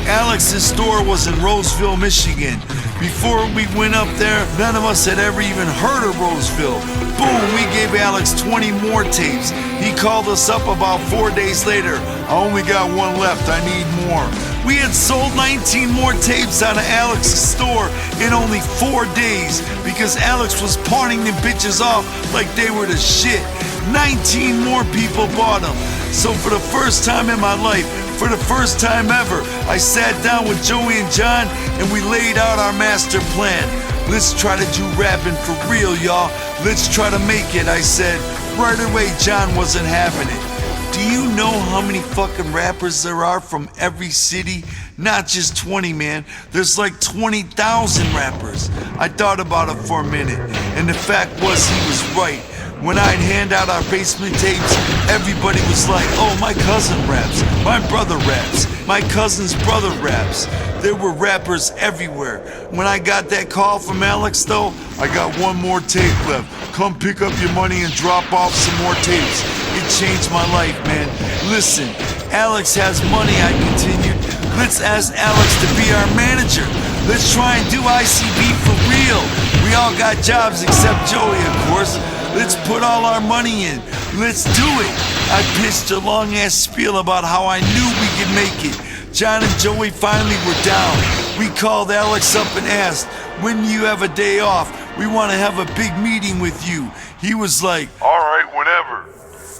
Alex's store was in Roseville, Michigan. Before we went up there, none of us had ever even heard of Roseville. Boom, we gave Alex 20 more tapes. He called us up about 4 days later. I only got 1 left, I need more. We had sold 19 more tapes out of Alex's store in only 4 days because Alex was pawning them bitches off like they were the shit. 19 more people bought them. So for the first time in my life, for the first time ever, I sat down with Joey and John and we laid out our master plan. Let's try to do rapping for real, y'all. Let's try to make it, I said. Right away, John wasn't having it. Do you know how many fucking rappers there are from every city? Not just 20, man. There's like 20,000 rappers. I thought about it for a minute, and the fact was he was right. When I'd hand out our basement tapes, everybody was like, oh, my cousin raps, my brother raps, my cousin's brother raps. There were rappers everywhere. When I got that call from Alex, though, I got 1 more tape left. Come pick up your money and drop off some more tapes. It changed my life, man. Listen, Alex has money, I continued. Let's ask Alex to be our manager. Let's try and do ICB for real. We all got jobs except Joey, of course. Let's put all our money in. Let's do it. I pitched a long-ass spiel about how I knew we could make it. John and Joey finally were down. We called Alex up and asked, when you have a day off, we want to have a big meeting with you. He was like, All right, whenever.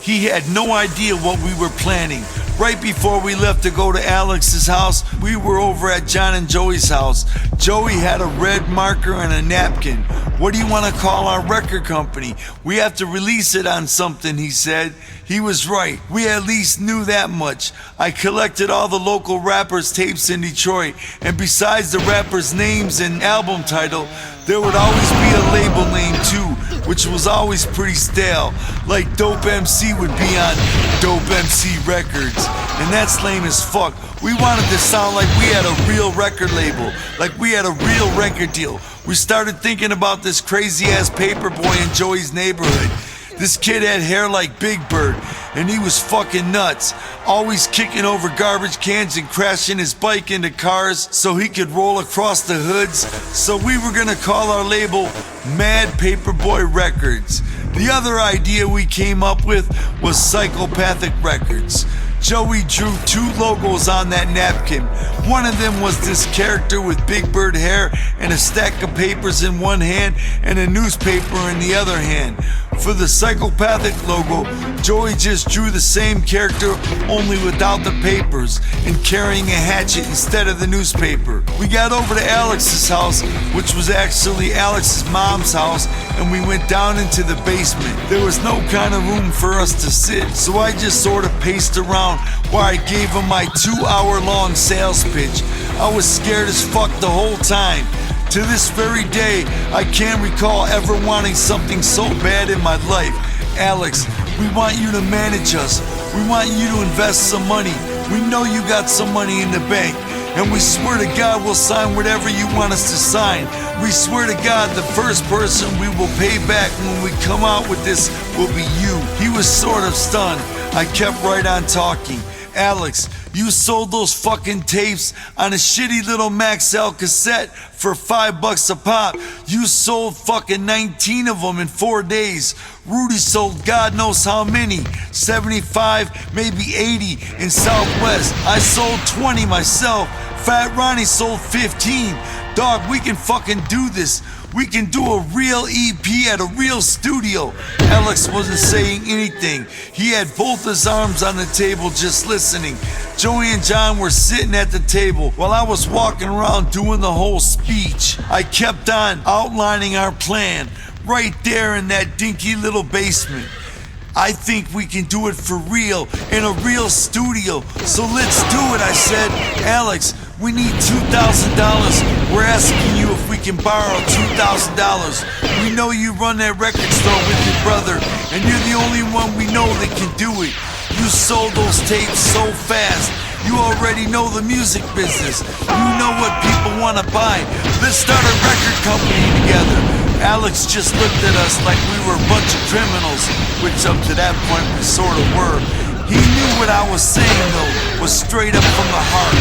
he had no idea what we were planning. Right before we left to go to Alex's house, we were over at John and Joey's house. Joey had a red marker and a napkin. What do you want to call our record company? We have to release it on something, he said. He was right. We at least knew that much. I collected all the local rappers' tapes in Detroit, and besides the rappers' names and album title, there would always be a label name too, which was always pretty stale. Like Dope MC would be on Dope MC Records, and that's lame as fuck. We wanted to sound like we had a real record label, like we had a real record deal. We started thinking about this crazy ass paperboy in Joey's neighborhood. This kid had hair like Big Bird, and he was fucking nuts, always kicking over garbage cans and crashing his bike into cars so he could roll across the hoods. So we were gonna call our label Mad Paperboy Records. The other idea we came up with was Psychopathic Records. Joey drew 2 logos on that napkin. One of them was this character with Big Bird hair and a stack of papers in one hand and a newspaper in the other hand. For the Psychopathic logo, Joey just drew the same character, only without the papers, and carrying a hatchet instead of the newspaper. We got over to Alex's house, which was actually Alex's mom's house, and we went down into the basement. There was no kind of room for us to sit, so I just sort of paced around while I gave him my 2-hour-long sales pitch. I was scared as fuck the whole time. To this very day, I can't recall ever wanting something so bad in my life. Alex, we want you to manage us. We want you to invest some money. We know you got some money in the bank. And we swear to God we'll sign whatever you want us to sign. We swear to God the first person we will pay back when we come out with this will be you. He was sort of stunned. I kept right on talking. Alex, you sold those fucking tapes on a shitty little Maxell cassette for $5 a pop. You sold fucking 19 of them in 4 days. Rudy sold God knows how many, 75, maybe 80 in Southwest. I sold 20 myself. Fat Ronnie sold 15. Dog, we can fucking do this. We can do a real EP at a real studio. Alex wasn't saying anything. He had both his arms on the table just listening. Joey and John were sitting at the table while I was walking around doing the whole speech. I kept on outlining our plan right there in that dinky little basement. I think we can do it for real in a real studio. So let's do it, I said. Alex, we need $2,000. We're asking you if we can borrow $2,000. We know you run that record store with your brother, and you're the only one we know that can do it. You sold those tapes so fast. You already know the music business. You know what people want to buy. Let's start a record company together. Alex just looked at us like we were a bunch of criminals, which up to that point we sort of were. He knew what I was saying though, was straight up from the heart.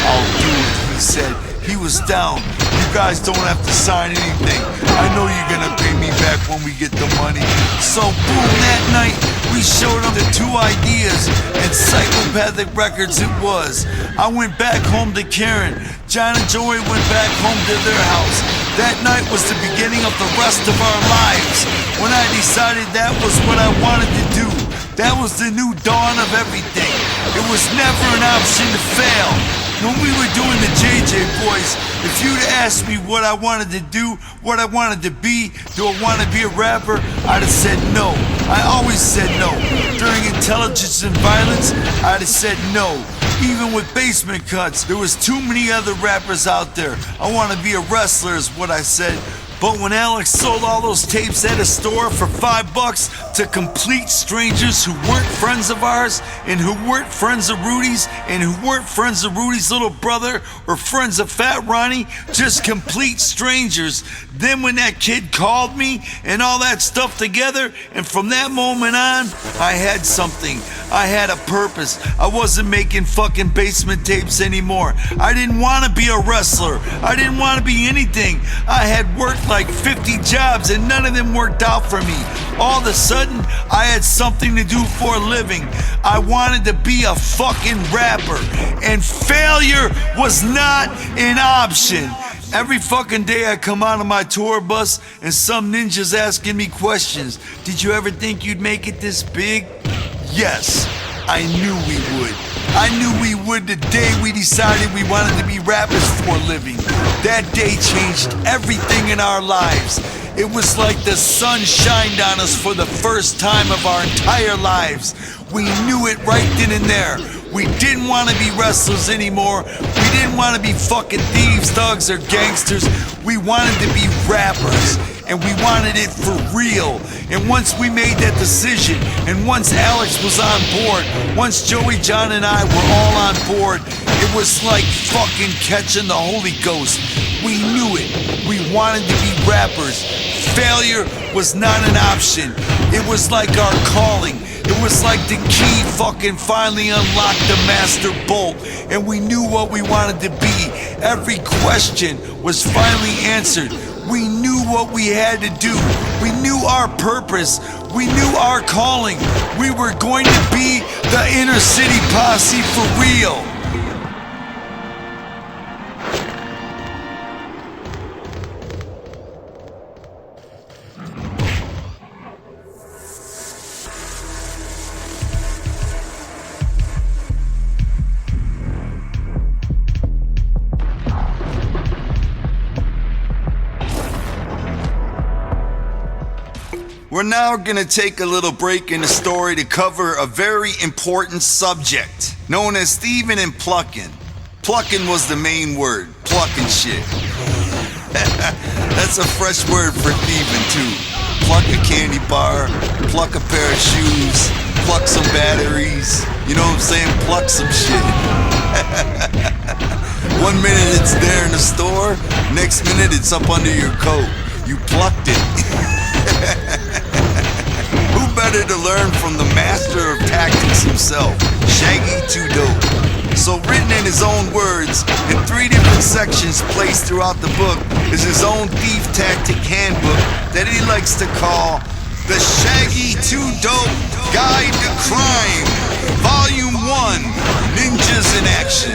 I'll do it, he said. He was down. You guys don't have to sign anything. I know you're gonna pay me back when we get the money. So boom, that night, we showed him the 2 ideas, and Psychopathic Records it was. I went back home to Karen. John and Joey went back home to their house. That night was the beginning of the rest of our lives. When I decided that was what I wanted to do, that was the new dawn of everything. It was never an option to fail. When we were doing the JJ Boys, if you'd asked me what I wanted to do, what I wanted to be, do I want to be a rapper, I'd have said no. I always said no. During Intelligence and Violence, I'd have said no. Even with Basement Cuts, there was too many other rappers out there. I want to be a wrestler is what I said. But when Alex sold all those tapes at a store for $5 to complete strangers who weren't friends of ours, and who weren't friends of Rudy's, and who weren't friends of Rudy's little brother, or friends of Fat Ronnie, just complete strangers, then when that kid called me and all that stuff together, and from that moment on, I had something. I had a purpose. I wasn't making fucking basement tapes anymore. I didn't want to be a wrestler. I didn't want to be anything. I had worked like 50 jobs and none of them worked out for me. All of a sudden, I had something to do for a living. I wanted to be a fucking rapper, and failure was not an option. Every fucking day I come out of my tour bus and some ninja's asking me questions. Did you ever think you'd make it this big? Yes, I knew we would. I knew we would the day we decided we wanted to be rappers for a living. That day changed everything in our lives. It was like the sun shined on us for the first time of our entire lives. We knew it right then and there. We didn't want to be wrestlers anymore. We didn't want to be fucking thieves, thugs, or gangsters. We wanted to be rappers. and we wanted it for real. And once we made that decision, and once Alex was on board, once Joey, John, and I were all on board, it was like fucking catching the Holy Ghost. We knew it. We wanted to be rappers. Failure was not an option. It was like our calling. It was like the key fucking finally unlocked the master bolt, and we knew what we wanted to be. Every question was finally answered. We knew what we had to do. We knew our purpose. We knew our calling. We were going to be the inner city posse for real. We're now gonna take a little break in the story to cover a very important subject, known as thieving and plucking. Plucking was the main word, plucking shit. That's a fresh word for thieving too. Pluck a candy bar, pluck a pair of shoes, pluck some batteries, you know what I'm saying? Pluck some shit. 1 minute it's there in the store, next minute it's up under your coat. You plucked it. Who better to learn from the master of tactics himself, Shaggy 2 Dope. So written in his own words, in 3 different sections placed throughout the book, is his own thief tactic handbook that he likes to call the Shaggy 2 Dope Guide to Crime, Volume 1, Ninjas in Action.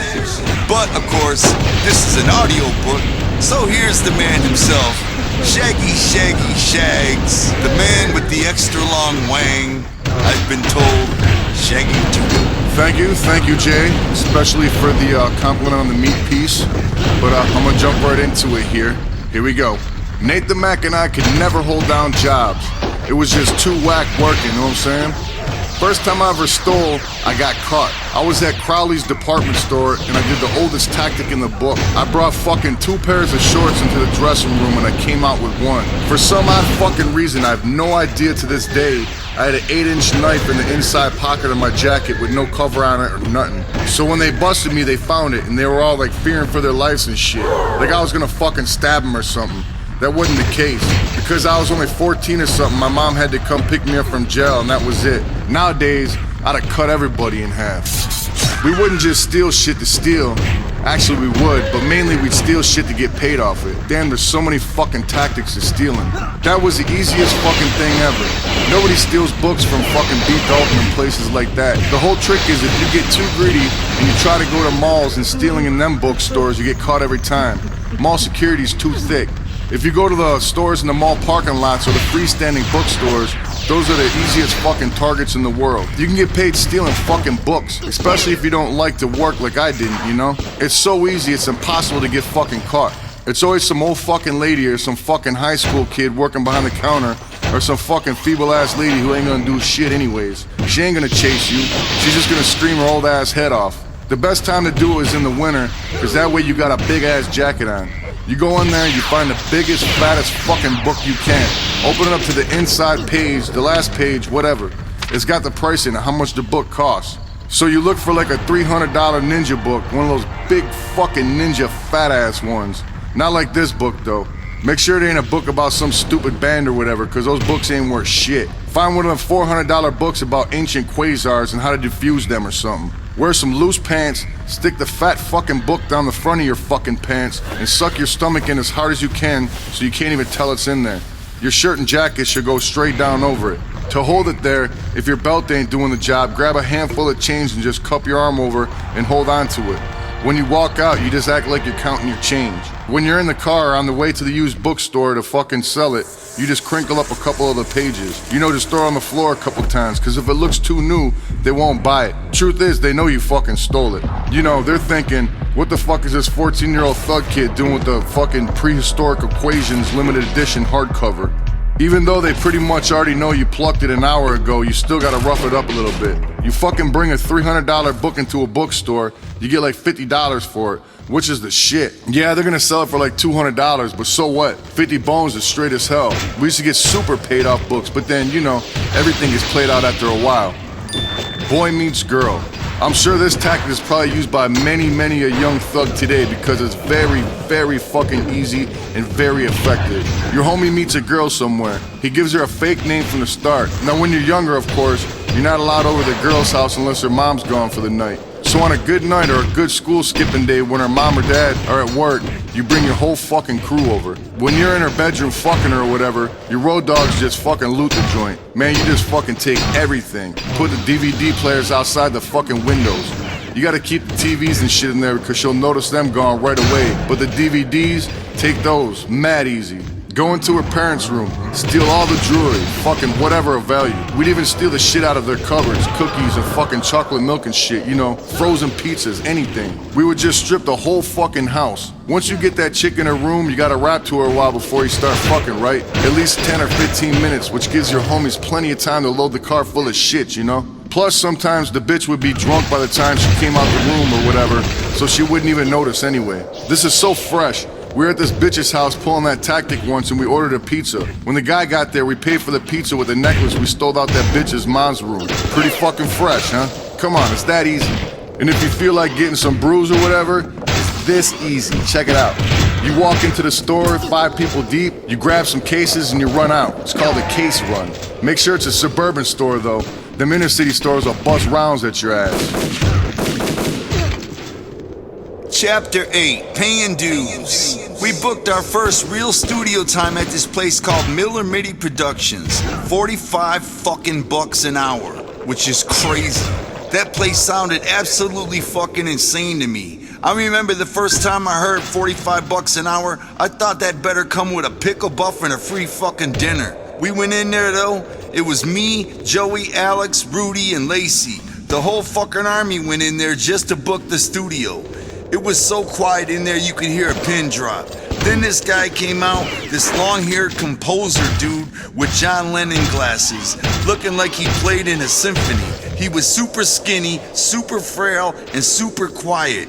But of course, this is an audio book, so here's the man himself, Shaggy Shags, the man with the extra long wang. I've been told, Shaggy 2 Dope. Thank you, Jay, especially for the compliment on the meat piece. But I'm gonna jump right into it here. Here we go. Nate the Mac and I could never hold down jobs. It was just too whack working, you know what I'm saying? First time I ever stole, I got caught. I was at Crowley's department store and I did the oldest tactic in the book. I brought fucking 2 pairs of shorts into the dressing room and I came out with one. For some odd fucking reason, I have no idea to this day, I had an 8-inch knife in the inside pocket of my jacket with no cover on it or nothing. So when they busted me, they found it and they were all like fearing for their lives and shit. Like I was gonna fucking stab them or something. That wasn't the case. Because I was only 14 or something, my mom had to come pick me up from jail and that was it. Nowadays, I'd have cut everybody in half. We wouldn't just steal shit to steal. Actually, we would, but mainly we'd steal shit to get paid off it. Damn, there's so many fucking tactics to stealing. That was the easiest fucking thing ever. Nobody steals books from fucking B. Dalton and places like that. The whole trick is if you get too greedy and you try to go to malls and stealing in them bookstores, you get caught every time. Mall security's too thick. If you go to the stores in the mall parking lots or the freestanding bookstores, those are the easiest fucking targets in the world. You can get paid stealing fucking books, especially if you don't like to work like I didn't, you know? It's so easy, it's impossible to get fucking caught. It's always some old fucking lady or some fucking high school kid working behind the counter or some fucking feeble ass lady who ain't gonna do shit anyways. She ain't gonna chase you, she's just gonna scream her old ass head off. The best time to do it is in the winter, cause that way you got a big ass jacket on. You go in there, you find the biggest, fattest fucking book you can. Open it up to the inside page, the last page, whatever. It's got the price in it, how much the book costs. So you look for like a $300 ninja book, one of those big fucking ninja fat ass ones. Not like this book though. Make sure it ain't a book about some stupid band or whatever, cause those books ain't worth shit. Find one of them $400 books about ancient quasars and how to defuse them or something. Wear some loose pants, stick the fat fucking book down the front of your fucking pants, and suck your stomach in as hard as you can so you can't even tell it's in there. Your shirt and jacket should go straight down over it. To hold it there, if your belt ain't doing the job, grab a handful of change and just cup your arm over and hold on to it. When you walk out, you just act like you're counting your change. When you're in the car on the way to the used bookstore to fucking sell it, you just crinkle up a couple of the pages. You know, just throw it on the floor a couple times, cause if it looks too new, they won't buy it. Truth is, they know you fucking stole it. You know, they're thinking, what the fuck is this 14-year-old thug kid doing with the fucking prehistoric equations limited edition hardcover? Even though they pretty much already know you plucked it an hour ago, you still gotta rough it up a little bit. You fucking bring a $300 book into a bookstore, you get like $50 for it, which is the shit. Yeah, they're gonna sell it for like $200, but so what? 50 bones is straight as hell. We used to get super paid off books, but then, you know, everything gets played out after a while. Boy meets girl. I'm sure this tactic is probably used by many a young thug today because it's very fucking easy and very effective. Your homie meets a girl somewhere. He gives her a fake name from the start. Now when you're younger, of course, you're not allowed over the girl's house unless her mom's gone for the night. So on a good night or a good school skipping day when her mom or dad are at work, you bring your whole fucking crew over. When you're in her bedroom fucking her or whatever, your road dogs just fucking loot the joint. Man, you just fucking take everything. Put the DVD players outside the fucking windows. You gotta keep the TVs and shit in there because you'll notice them gone right away. But the DVDs, take those, mad easy. Go into her parents' room, steal all the jewelry, fucking whatever of value. We'd even steal the shit out of their cupboards, cookies and fucking chocolate milk and shit, you know, frozen pizzas, anything. We would just strip the whole fucking house. Once you get that chick in her room, you gotta rap to her a while before you start fucking, right? At least 10 or 15 minutes, which gives your homies plenty of time to load the car full of shit, you know? Plus, sometimes the bitch would be drunk by the time she came out the room or whatever, so she wouldn't even notice anyway. This is so fresh. We were at this bitch's house pulling that tactic once and we ordered a pizza. When the guy got there, we paid for the pizza with the necklace we stole out that bitch's mom's room. Pretty fucking fresh, huh? Come on, it's that easy. And if you feel like getting some brews or whatever, it's this easy. Check it out. You walk into the store, 5 people deep, you grab some cases and you run out. It's called a case run. Make sure it's a suburban store though. Them inner city stores will bust rounds at your ass. Chapter 8, Paying Dues. We booked our first real studio time at this place called Miller MIDI Productions. 45 fucking bucks an hour, which is crazy. That place sounded absolutely fucking insane to me. I remember the first time I heard 45 bucks an hour, I thought that better come with a pickle buff and a free fucking dinner. We went in there though, it was me, Joey, Alex, Rudy, and Lacey. The whole fucking army went in there just to book the studio. It was so quiet in there you could hear a pin drop. Then this guy came out, this long-haired composer dude with John Lennon glasses, looking like he played in a symphony. He was super skinny, super frail, and super quiet.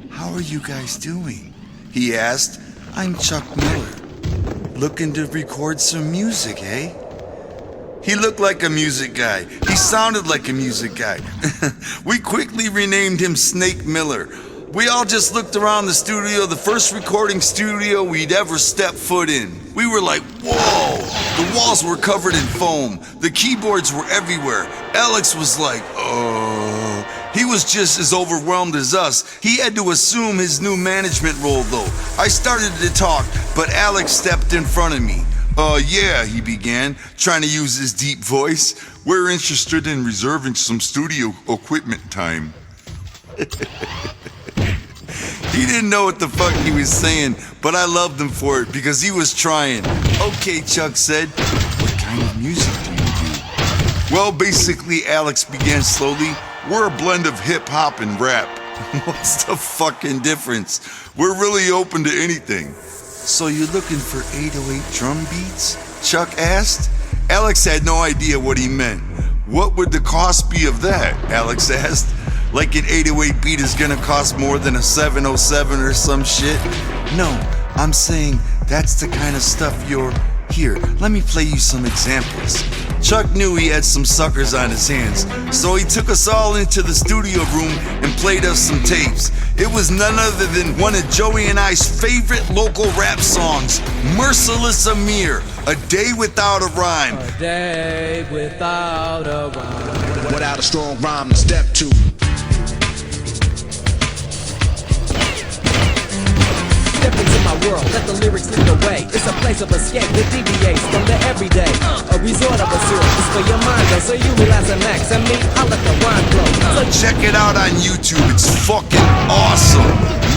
"How are you guys doing?" he asked. "I'm Chuck Miller. Looking to record some music, eh?" He looked like a music guy. He sounded like a music guy. We quickly renamed him Snake Miller. We all just looked around the studio, the first recording studio we'd ever stepped foot in. We were like, whoa! The walls were covered in foam. The keyboards were everywhere. Alex was like, He was just as overwhelmed as us. He had to assume his new management role though. I started to talk, but Alex stepped in front of me. Yeah, he began, trying to use his deep voice. "We're interested in reserving some studio equipment time." He didn't know what the fuck he was saying, but I loved him for it because he was trying. "Okay," Chuck said. "What kind of music do you do?" "Well, basically," Alex began slowly, "we're a blend of hip-hop and rap." "What's the fucking difference? We're really open to anything." "So you're looking for 808 drum beats?" Chuck asked. Alex had no idea what he meant. "What would the cost be of that?" Alex asked. Like an 808 beat is gonna cost more than a 707 or some shit? "No, I'm saying that's the kind of stuff you're... Here, let me play you some examples." Chuck knew he had some suckers on his hands, so he took us all into the studio room and played us some tapes. It was none other than one of Joey and I's favorite local rap songs, Merciless Amir, A Day Without a Rhyme. A day without a rhyme. Without a strong rhyme to step to. Step into my world, let the lyrics lead the way. It's a place of escape that deviates from the everyday. A resort of a zero, it's for your mind though, so you relax and max. And me, I let the rhyme flow. Check it out on YouTube, it's fucking awesome.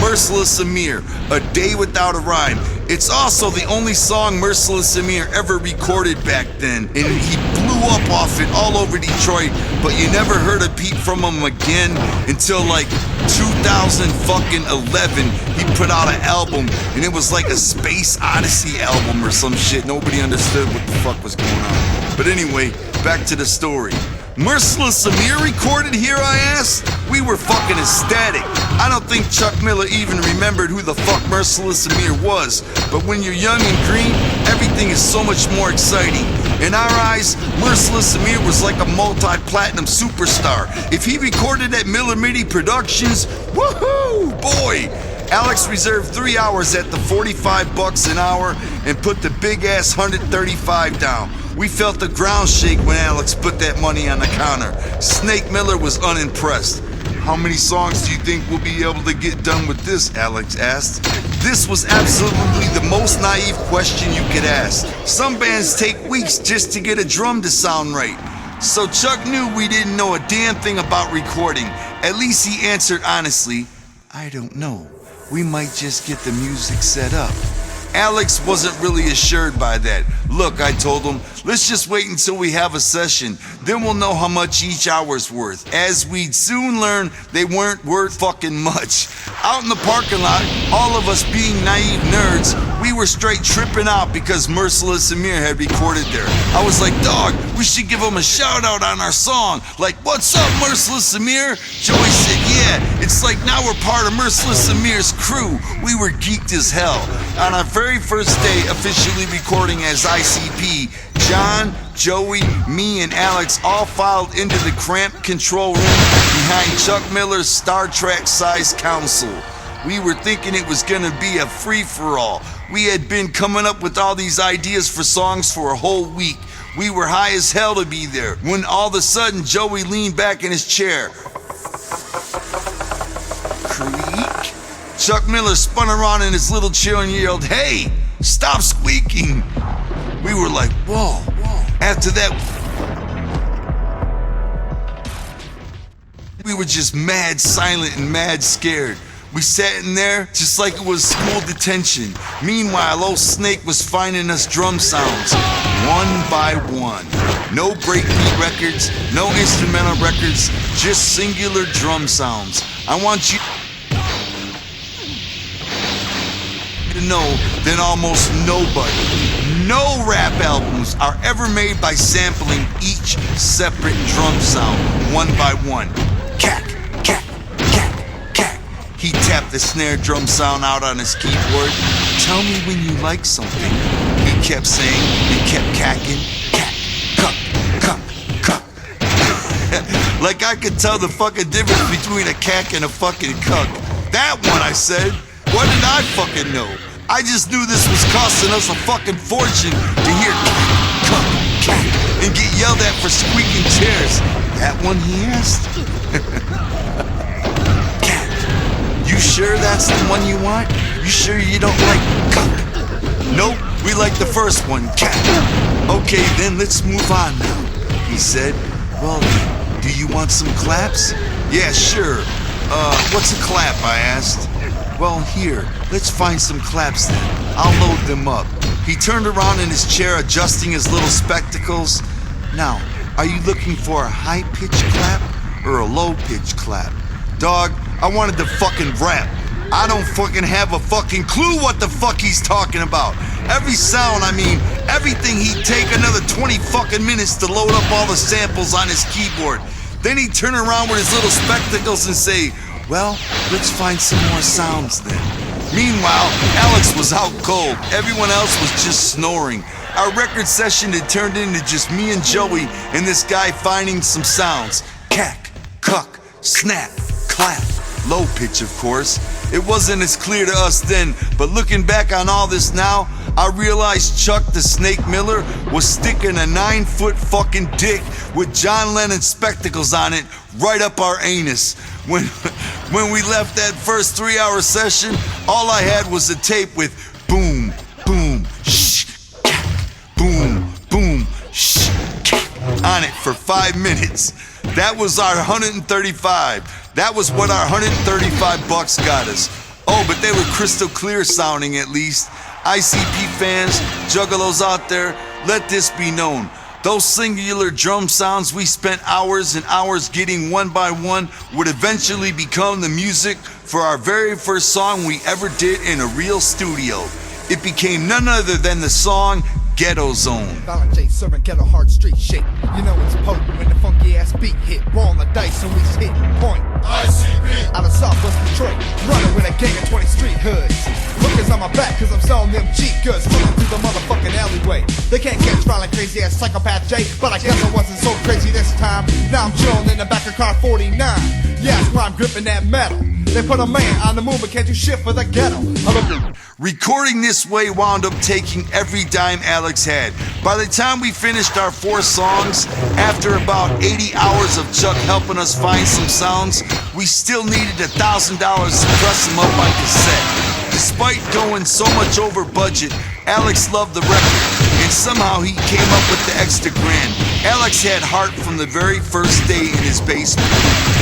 Merciless Amir, A Day Without a Rhyme. It's also the only song Merciless Amir ever recorded back then, and he blew up off it all over Detroit, but you never heard a peep from him again until like 2011. He put out an album, and it was like a Space Odyssey album or some shit. Nobody understood what the fuck was going on. But anyway, back to the story. Merciless Amir recorded here, I asked? We were fucking ecstatic. I don't think Chuck Miller even remembered who the fuck Merciless Amir was, but when you're young and green, everything is so much more exciting. In our eyes, Merciless Amir was like a multi-platinum superstar. If he recorded at Miller MIDI Productions, woohoo, boy! Alex reserved 3 hours at the $45 an hour and put the big ass 135 down. We felt the ground shake when Alex put that money on the counter. Snake Miller was unimpressed. How many songs do you think we'll be able to get done with this? Alex asked. This was absolutely the most naive question you could ask. Some bands take weeks just to get a drum to sound right. So Chuck knew we didn't know a damn thing about recording. At least he answered honestly, I don't know. We might just get the music set up. Alex wasn't really assured by that. Look, I told him, let's just wait until we have a session. Then we'll know how much each hour's worth. As we'd soon learn, they weren't worth fucking much. Out in the parking lot, all of us being naive nerds, we were straight tripping out because Merciless Amir had recorded there. I was like, dog, we should give him a shout out on our song. Like, what's up, Merciless Amir? Joey said, yeah, it's like now we're part of Merciless Amir's crew. We were geeked as hell. On our very first day officially recording as ICP, John, Joey, me, and Alex all filed into the cramped control room behind Chuck Miller's Star Trek-sized console. We were thinking it was gonna be a free-for-all. We had been coming up with all these ideas for songs for a whole week. We were high as hell to be there, when all of a sudden Joey leaned back in his chair. Creak. Chuck Miller spun around in his little chair and yelled, hey, stop squeaking. We were like, whoa. After that, we were just mad silent and mad scared. We sat in there just like it was school detention. Meanwhile, old Snake was finding us drum sounds, one by one. No breakbeat records, no instrumental records, just singular drum sounds. I want you to know that almost no rap albums are ever made by sampling each separate drum sound, one by one. Cack, cack, cack, cack. He tapped the snare drum sound out on his keyboard. Tell me when you like something, he kept saying, and kept cacking. Cack, cuck, cuck, cuck. Like I could tell the fucking difference between a cack and a fucking cuck. That one, I said. What did I fucking know? I just knew this was costing us a fucking fortune to hear cack, cuck, cack, and get yelled at for squeaking chairs. That one, he asked? Cat, you sure that's the one you want? You sure you don't like cuck? Nope, we like the first one, cat. Okay, then let's move on now, he said. Well, do you want some claps? Yeah, sure. What's a clap, I asked. Well, here, let's find some claps then. I'll load them up. He turned around in his chair, adjusting his little spectacles. Now, are you looking for a high-pitched clap or a low-pitched clap? Dog, I wanted to fucking rap. I don't fucking have a fucking clue what the fuck he's talking about. Every sound, I mean, everything, he'd take another 20 fucking minutes to load up all the samples on his keyboard. Then he'd turn around with his little spectacles and say, well, let's find some more sounds then. Meanwhile, Alex was out cold. Everyone else was just snoring. Our record session had turned into just me and Joey and this guy finding some sounds. Cack, cuck, snap, clap. Low pitch, of course. It wasn't as clear to us then, but looking back on all this now, I realized Chuck the Snake Miller was sticking a 9-foot fucking dick with John Lennon spectacles on it right up our anus. When we left that first 3-hour session, all I had was a tape with boom, boom, shh, cack, boom, boom, shh, cack on it for 5 minutes. That was our 135. That was what our $135 got us. Oh, but they were crystal clear sounding at least. ICP fans, juggalos out there, let this be known. Those singular drum sounds we spent hours and hours getting one by one would eventually become the music for our very first song we ever did in a real studio. It became none other than the song Ghetto Zone. Violent J serving ghetto hard street shit. You know it's potent when the funky ass beat hit. Rolling the dice and we hit point. ICP out of Southwest Detroit, running with a gang of 20 street hoods. Lookers on my back cause I'm selling them cheap goods. Running through the motherfucking alleyway. They can't catch violent crazy ass psychopath J, but I guess I wasn't so crazy this time. Now I'm chilling in the back of car 49. Yeah, it's why I'm gripping that metal. They put a man on the move but can't do shit for the ghetto. Recording this way wound up taking every dime Alex had. By the time we finished our 4 songs, after about 80 hours of Chuck helping us find some sounds, we still needed $1,000 to press them up on cassette. Despite going so much over budget, Alex loved the record, and somehow he came up with the extra grand. Alex had heart from the very first day in his basement.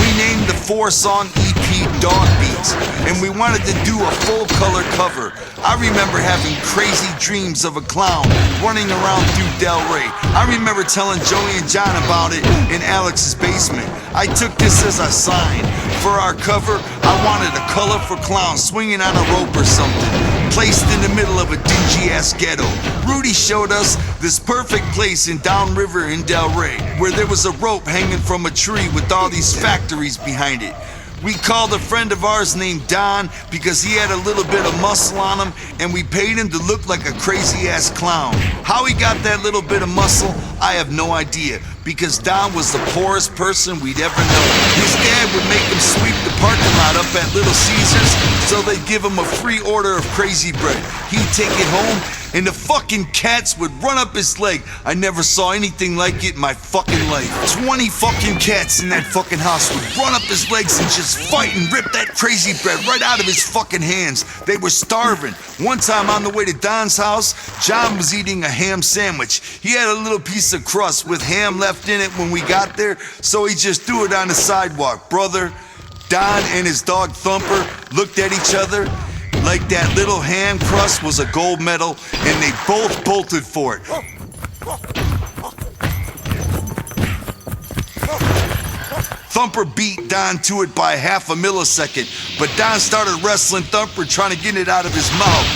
We named the 4-song EP Dog Beats, and we wanted to do a full-color cover. I remember having crazy dreams of a clown running around through Delray. I remember telling Joey and John about it in Alex's basement. I took this as a sign. For our cover, I wanted a colorful clown swinging on a rope or something, placed in the middle of a dingy-ass ghetto. Rudy showed us this perfect place in Downriver in Delray, where there was a rope hanging from a tree with all these factories behind it. We called a friend of ours named Don because he had a little bit of muscle on him, and we paid him to look like a crazy-ass clown. How he got that little bit of muscle, I have no idea, because Don was the poorest person we'd ever known. His dad would make him sweep the parking lot up at Little Caesars so they'd give him a free order of crazy bread. He'd take it home, and the fucking cats would run up his leg. I never saw anything like it in my fucking life. 20 fucking cats in that fucking house would run up his legs and just fight and rip that crazy bread right out of his fucking hands. They were starving. One time on the way to Don's house, John was eating a ham sandwich. He had a little piece of crust with ham left in it when we got there, so he just threw it on the sidewalk. Brother, Don and his dog Thumper looked at each other like that little ham crust was a gold medal, and they both bolted for it. Thumper beat Don to it by half a millisecond, but Don started wrestling Thumper, trying to get it out of his mouth.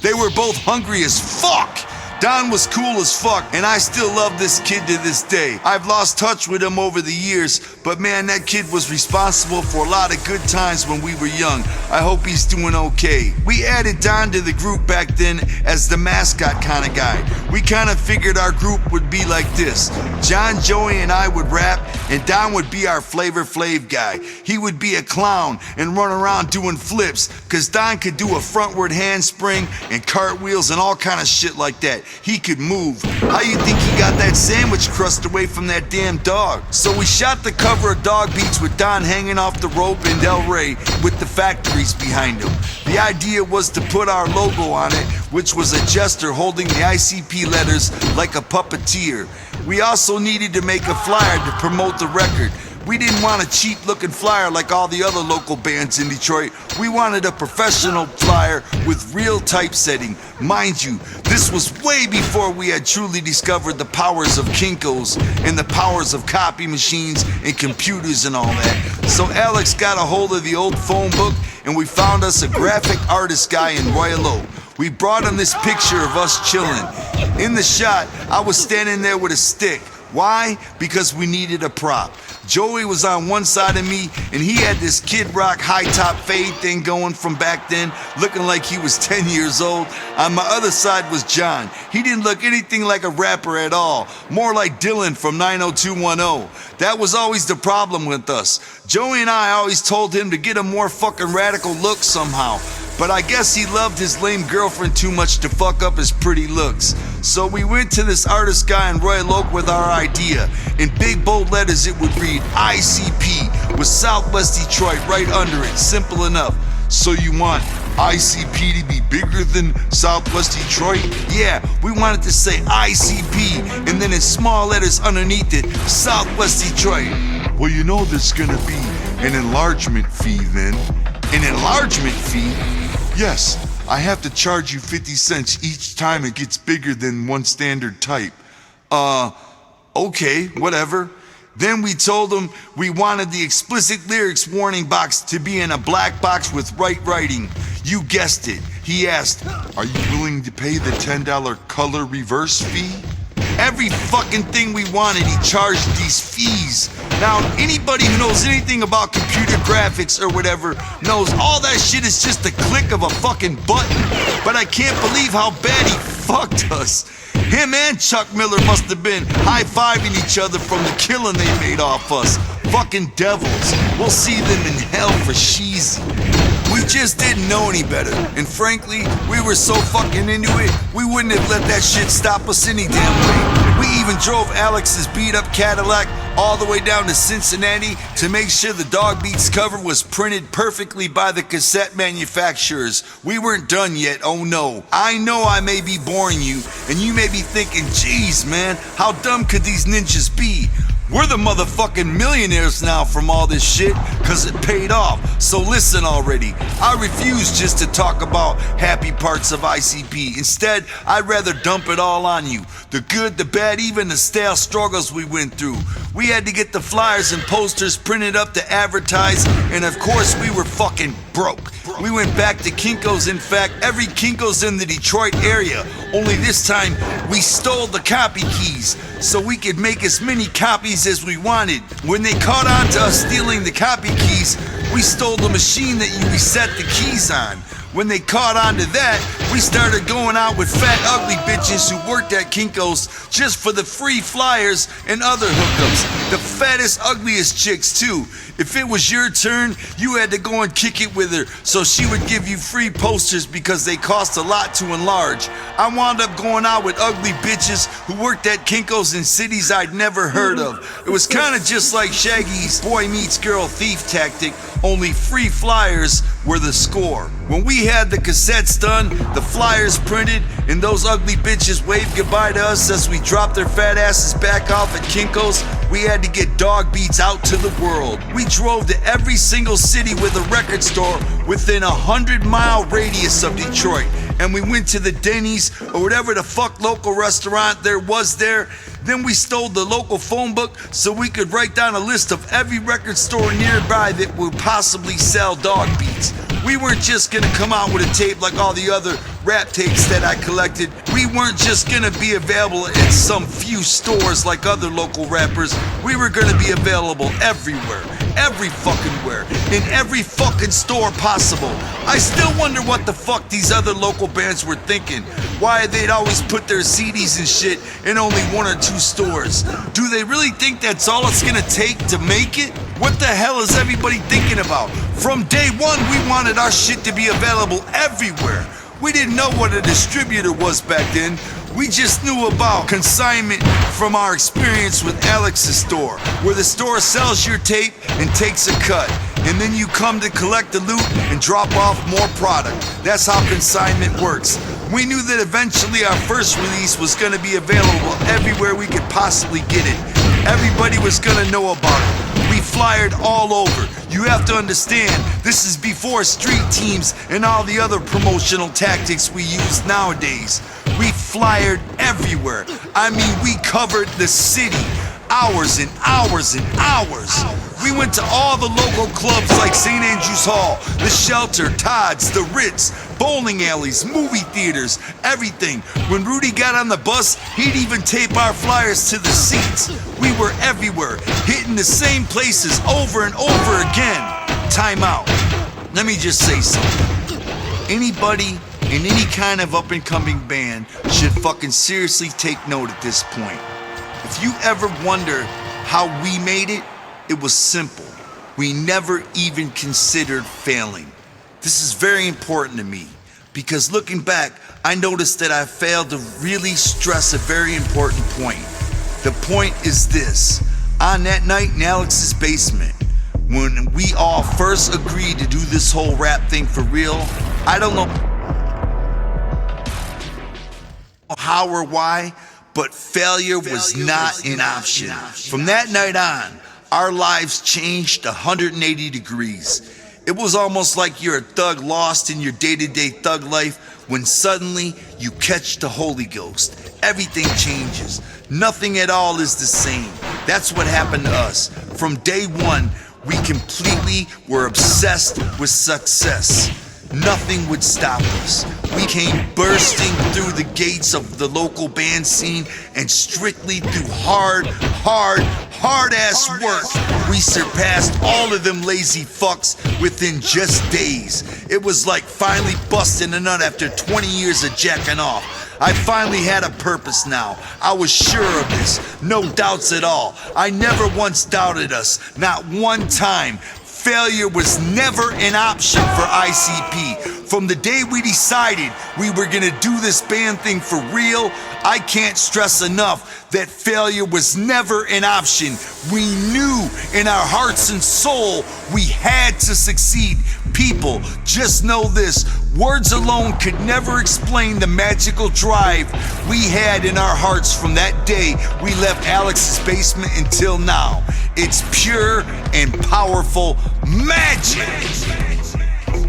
They were both hungry as fuck. Don was cool as fuck, and I still love this kid to this day. I've lost touch with him over the years, but man, that kid was responsible for a lot of good times when we were young. I hope he's doing okay. We added Don to the group back then as the mascot kind of guy. We kind of figured our group would be like this. John, Joey, and I would rap, and Don would be our Flavor Flav guy. He would be a clown and run around doing flips, cause Don could do a frontward handspring and cartwheels and all kind of shit like that. He could move. How you think he got that sandwich crust away from that damn dog? So we shot the cover of Dog Beats with Don hanging off the rope in Delray with the factories behind him. The idea was to put our logo on it, which was a jester holding the ICP letters like a puppeteer. We also needed to make a flyer to promote the record. We didn't want a cheap looking flyer like all the other local bands in Detroit. We wanted a professional flyer with real typesetting. Mind you, this was way before we had truly discovered the powers of Kinko's and the powers of copy machines and computers and all that. So Alex got a hold of the old phone book, and we found us a graphic artist guy in Royal Oak. We brought him this picture of us chilling. In the shot, I was standing there with a stick. Why? Because we needed a prop. Joey was on one side of me, and he had this Kid Rock high top fade thing going from back then, looking like he was 10 years old. On my other side was John. He didn't look anything like a rapper at all, more like Dylan from 90210. That was always the problem with us. Joey and I always told him to get a more fucking radical look somehow. But I guess he loved his lame girlfriend too much to fuck up his pretty looks. So we went to this artist guy in Royal Oak with our idea. In big bold letters it would read ICP with Southwest Detroit right under it. Simple enough. So you want ICP to be bigger than Southwest Detroit? Yeah, we wanted to say ICP and then in small letters underneath it, Southwest Detroit. Well, you know there's gonna be an enlargement fee then. An enlargement fee? Yes, I have to charge you 50 cents each time it gets bigger than one standard type. Okay, whatever. Then we told him we wanted the explicit lyrics warning box to be in a black box with right writing. You guessed it. He asked, are you willing to pay the $10 color reverse fee? Every fucking thing we wanted, he charged these fees. Now, anybody who knows anything about computer graphics or whatever knows all that shit is just a click of a fucking button. But I can't believe how bad he fucked us. Him and Chuck Miller must have been high-fiving each other from the killing they made off us. Fucking devils. We'll see them in hell for sheezy. We just didn't know any better, and frankly, we were so fucking into it, we wouldn't have let that shit stop us any damn way. We even drove Alex's beat-up Cadillac all the way down to Cincinnati to make sure the Dog Beats cover was printed perfectly by the cassette manufacturers. We weren't done yet, oh no. I know I may be boring you, and you may be thinking, geez man, how dumb could these ninjas be? We're the motherfucking millionaires now from all this shit, cause it paid off. So listen already, I refuse just to talk about happy parts of ICP. Instead, I'd rather dump it all on you. The good, the bad, even the stale struggles we went through. We had to get the flyers and posters printed up to advertise, and of course we were fucking broke. We went back to Kinko's, in fact, every Kinko's in the Detroit area. Only this time, we stole the copy keys so we could make as many copies as we wanted. When they caught on to us stealing the copy keys, we stole the machine that you reset the keys on. When they caught on to that, we started going out with fat ugly bitches who worked at Kinko's just for the free flyers and other hookups. The fattest, ugliest chicks too. If it was your turn, you had to go and kick it with her so she would give you free posters because they cost a lot to enlarge. I wound up going out with ugly bitches who worked at Kinko's in cities I'd never heard of. It was kinda just like Shaggy's boy meets girl thief tactic, only free flyers were the score. When we had the cassettes done, the flyers printed, and those ugly bitches waved goodbye to us as we dropped their fat asses back off at Kinko's, we had to get Dog Beats out to the world. We drove to every single city with a record store within a 100-mile radius of Detroit, and we went to the Denny's or whatever the fuck local restaurant there was there. Then we stole the local phone book so we could write down a list of every record store nearby that would possibly sell Dog Beats. We weren't just gonna come out with a tape like all the other rap tapes that I collected. We weren't just gonna be available at some few stores like other local rappers. We were gonna be available everywhere, every fucking where, in every fucking store possible. I still wonder what the fuck these other local bands were thinking. Why they'd always put their CDs and shit in only 1 or 2 stores. Do they really think that's all it's gonna take to make it? What the hell is everybody thinking about? From day one, we wanted our shit to be available everywhere. We didn't know what a distributor was back then. We just knew about consignment from our experience with Alex's store, where the store sells your tape and takes a cut, and then you come to collect the loot and drop off more product. That's how consignment works. We knew that eventually our first release was gonna be available everywhere we could possibly get it. Everybody was gonna know about it. We flyered all over. You have to understand, this is before street teams and all the other promotional tactics we use nowadays. We flyered everywhere. I mean, we covered the city. Hours and hours and hours. We went to all the local clubs like St. Andrews Hall, The Shelter, Todd's, The Ritz, bowling alleys, movie theaters, everything. When Rudy got on the bus, he'd even tape our flyers to the seats. We were everywhere, hitting the same places over and over again. Time out. Let me just say something. Anybody in any kind of up-and-coming band should fucking seriously take note at this point. If you ever wonder how we made it, it was simple. We never even considered failing. This is very important to me because looking back, I noticed that I failed to really stress a very important point. The point is this. On that night in Alex's basement, when we all first agreed to do this whole rap thing for real, I don't know how or why, but failure was not an option. From that night on, our lives changed 180 degrees. It was almost like you're a thug lost in your day-to-day thug life when suddenly you catch the Holy Ghost. Everything changes. Nothing at all is the same. That's what happened to us. From day one, we completely were obsessed with success. Nothing would stop us. We came bursting through the gates of the local band scene, and strictly through hard-ass work, we surpassed all of them lazy fucks within just days. It was like finally busting a nut after 20 years of jacking off. I finally had a purpose now. I was sure of this, no doubts at all. I never once doubted us, not one time. Failure was never an option for ICP. From the day we decided we were gonna do this band thing for real, I can't stress enough that failure was never an option. We knew in our hearts and soul we had to succeed. People, just know this, words alone could never explain the magical drive we had in our hearts from that day we left Alex's basement until now. It's pure and powerful magic.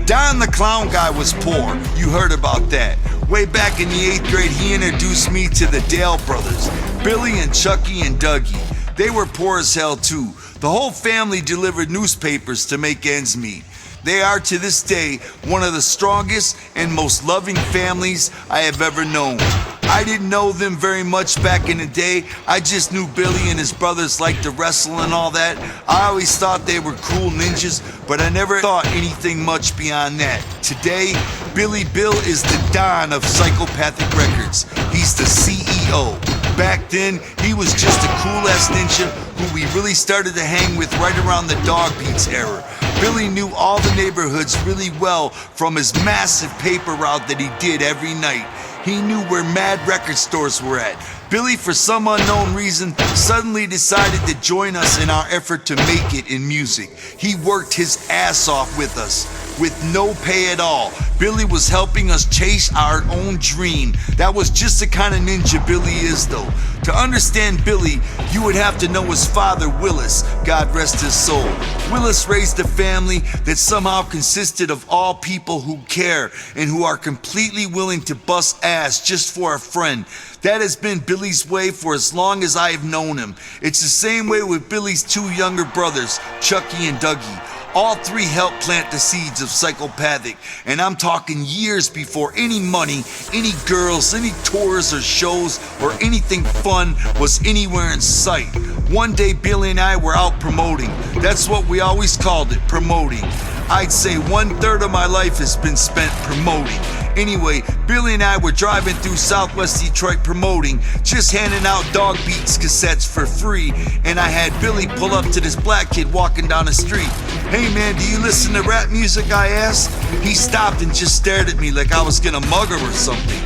Don the Clown Guy was poor, you heard about that. Way back in the 8th grade, he introduced me to the Dale brothers, Billy and Chucky and Dougie. They were poor as hell too. The whole family delivered newspapers to make ends meet. They are to this day one of the strongest and most loving families I have ever known. I didn't know them very much back in the day. I just knew Billy and his brothers liked to wrestle and all that. I always thought they were cool ninjas, but I never thought anything much beyond that. Today, Billy Bill is the Don of Psychopathic Records. He's the CEO. Back then, he was just a cool-ass ninja who we really started to hang with right around the Dog Beats era. Billy knew all the neighborhoods really well from his massive paper route that he did every night. He knew where mad record stores were at. Billy, for some unknown reason, suddenly decided to join us in our effort to make it in music. He worked his ass off with us, with no pay at all. Billy was helping us chase our own dream. That was just the kind of ninja Billy is, though. To understand Billy, you would have to know his father, Willis, God rest his soul. Willis raised a family that somehow consisted of all people who care and who are completely willing to bust ass just for a friend. That has been Billy's way for as long as I have known him. It's the same way with Billy's two younger brothers, Chucky and Dougie. All three helped plant the seeds of Psychopathic, and I'm talking years before any money, any girls, any tours or shows, or anything fun was anywhere in sight. One day Billy and I were out promoting. That's what we always called it, promoting. I'd say 1/3 of my life has been spent promoting. Anyway, Billy and I were driving through Southwest Detroit promoting, just handing out Dog Beats cassettes for free, and I had Billy pull up to this black kid walking down the street. "Hey man, do you listen to rap music?" I asked. He stopped and just stared at me like I was gonna mug him or something.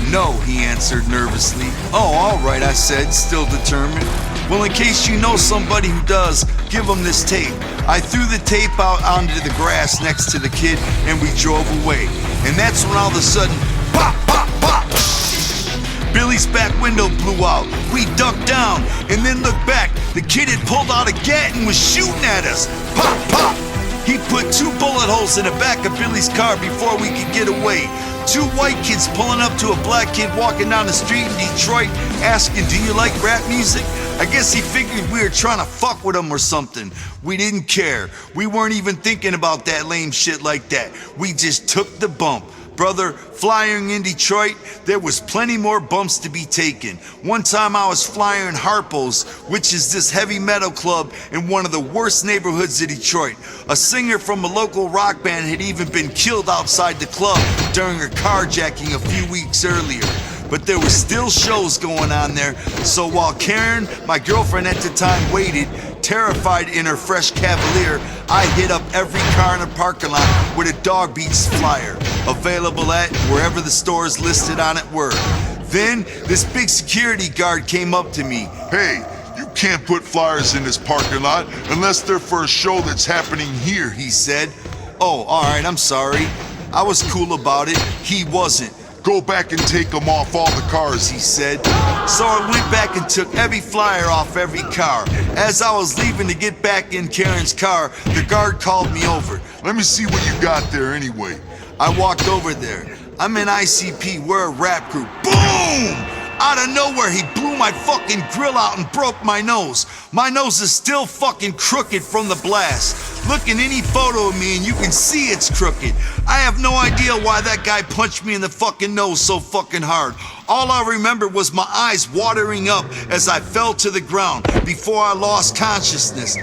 "No," he answered nervously. "Oh, all right," I said, still determined. "Well, in case you know somebody who does, give them this tape." I threw the tape out onto the grass next to the kid and we drove away. And that's when all of a sudden, pop, pop, pop! Billy's back window blew out. We ducked down and then looked back. The kid had pulled out a gat and was shooting at us. Pop, pop! He put 2 bullet holes in the back of Billy's car before we could get away. 2 white kids pulling up to a black kid walking down the street in Detroit asking, "Do you like rap music?" I guess he figured we were trying to fuck with him or something. We didn't care. We weren't even thinking about that lame shit like that. We just took the bump. Brother, flying in Detroit, there was plenty more bumps to be taken. One time I was flying Harpo's, which is this heavy metal club in one of the worst neighborhoods of Detroit. A singer from a local rock band had even been killed outside the club during a carjacking a few weeks earlier. But there were still shows going on there, so while Karen, my girlfriend at the time, waited, terrified in her fresh Cavalier, I hit up every car in the parking lot with a Dog Beats flyer, available at wherever the stores listed on it were. Then, this big security guard came up to me. Hey, you can't put flyers in this parking lot unless they're for a show that's happening here, he said. "Oh, alright, I'm sorry." I was cool about it. He wasn't. Go back and take them off all the cars, he said. So I went back and took every flyer off every car. As I was leaving to get back in Karen's car, the guard called me over. Let me see what you got there anyway. I walked over there. I'm in ICP, we're a rap group. Boom! Out of nowhere, he blew my fucking grill out and broke my nose. My nose is still fucking crooked from the blast. Look in any photo of me and you can see it's crooked. I have no idea why that guy punched me in the fucking nose so fucking hard. All I remember was my eyes watering up as I fell to the ground before I lost consciousness.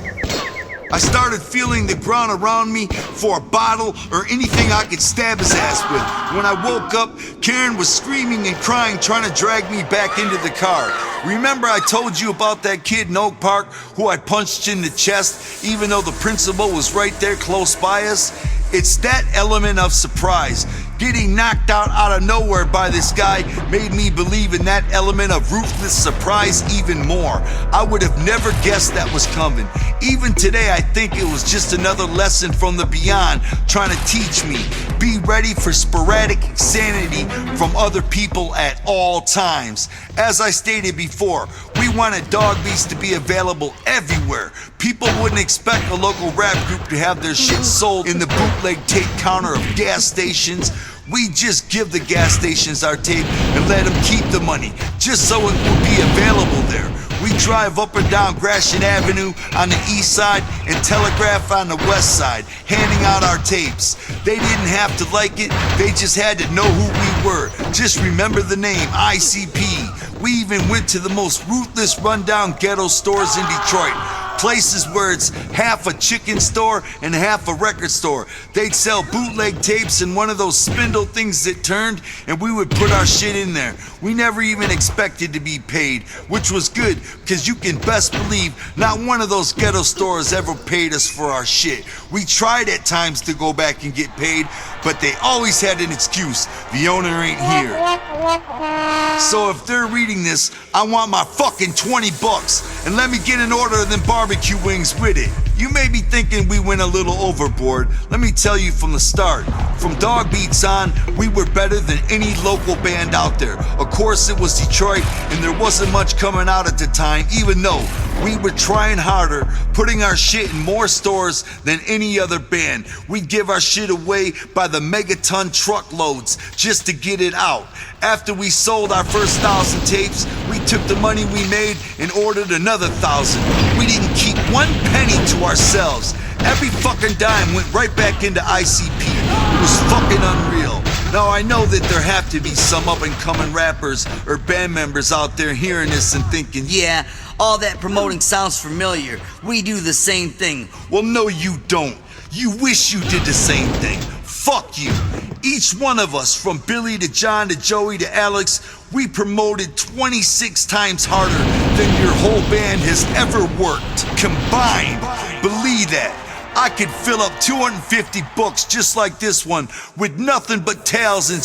I started feeling the ground around me for a bottle or anything I could stab his ass with. When I woke up, Karen was screaming and crying, trying to drag me back into the car. Remember I told you about that kid in Oak Park who I punched in the chest even though the principal was right there close by us? It's that element of surprise. Getting knocked out of nowhere by this guy made me believe in that element of ruthless surprise even more. I would have never guessed that was coming. Even today, I think it was just another lesson from the beyond trying to teach me. Be ready for sporadic insanity from other people at all times. As I stated before, we wanted dog beats to be available everywhere. People wouldn't expect a local rap group to have their shit sold in the bootleg tape counter of gas stations. We just give the gas stations our tape and let them keep the money, just so it will be available there. We drive up and down Gratiot Avenue on the east side and Telegraph on the west side, handing out our tapes. They didn't have to like it, they just had to know who we were. Just remember the name, ICP. We even went to the most ruthless rundown ghetto stores in Detroit. Places where it's half a chicken store and half a record store. They'd sell bootleg tapes in one of those spindle things that turned, and we would put our shit in there. We never even expected to be paid, which was good, because you can best believe not one of those ghetto stores ever paid us for our shit. We tried at times to go back and get paid, but they always had an excuse. The owner ain't here. So if they're reading this, I want my fucking $20, and let me get an order of them barbecue wings with it. You may be thinking we went a little overboard. Let me tell you from the start. From Dog Beats on, we were better than any local band out there. Of course, it was Detroit, and there wasn't much coming out at the time, even though we were trying harder, putting our shit in more stores than any other band. We'd give our shit away by the megaton truckloads just to get it out. After we sold our first 1,000 tapes, we took the money we made and ordered another 1,000. We didn't keep one penny to ourselves. Every fucking dime went right back into ICP. It was fucking unreal. Now I know that there have to be some up and coming rappers or band members out there hearing this and thinking, Yeah, all that promoting sounds familiar. We do the same thing. well, no you don't. You wish you did the same thing. Fuck you. Each one of us, from Billy to John to Joey to Alex, we promoted 26 times harder than your whole band has ever worked. Combined. Believe that. I could fill up 250 books just like this one with nothing but tales and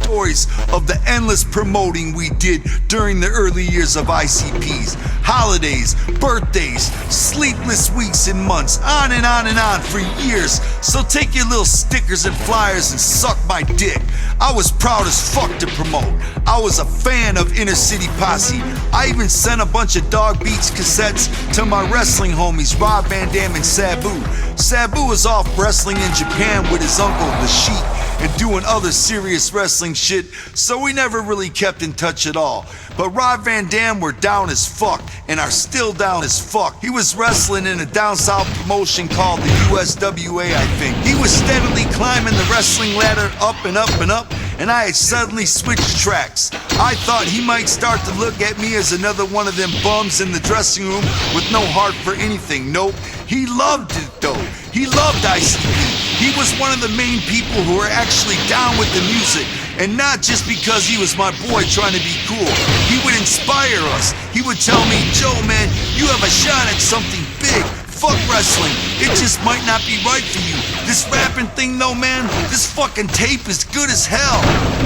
stories of the endless promoting we did during the early years of ICPs. Holidays, birthdays, sleepless weeks and months, on and on and on for years. So take your little stickers and flyers and suck my dick. I was proud as fuck to promote. I was a fan of Inner City Posse. I even sent a bunch of Dog Beats cassettes to my wrestling homies, Rob Van Dam and Sabu. Sabu was off wrestling in Japan with his uncle, the Sheik, and doing other serious wrestling shit, so we never really kept in touch at all. But Rob Van Dam were down as fuck, and are still down as fuck. He was wrestling in a down south promotion called the USWA, I think. He was steadily climbing the wrestling ladder up and up and up, and I had suddenly switched tracks. I thought he might start to look at me as another one of them bums in the dressing room with no heart for anything. Nope, he loved it though. He loved ICP. He was one of the main people who were actually down with the music, and not just because he was my boy trying to be cool. He would inspire us. He would tell me, Joe, man, you have a shot at something big. Fuck wrestling. It just might not be right for you. This rapping thing though, man, this fucking tape is good as hell.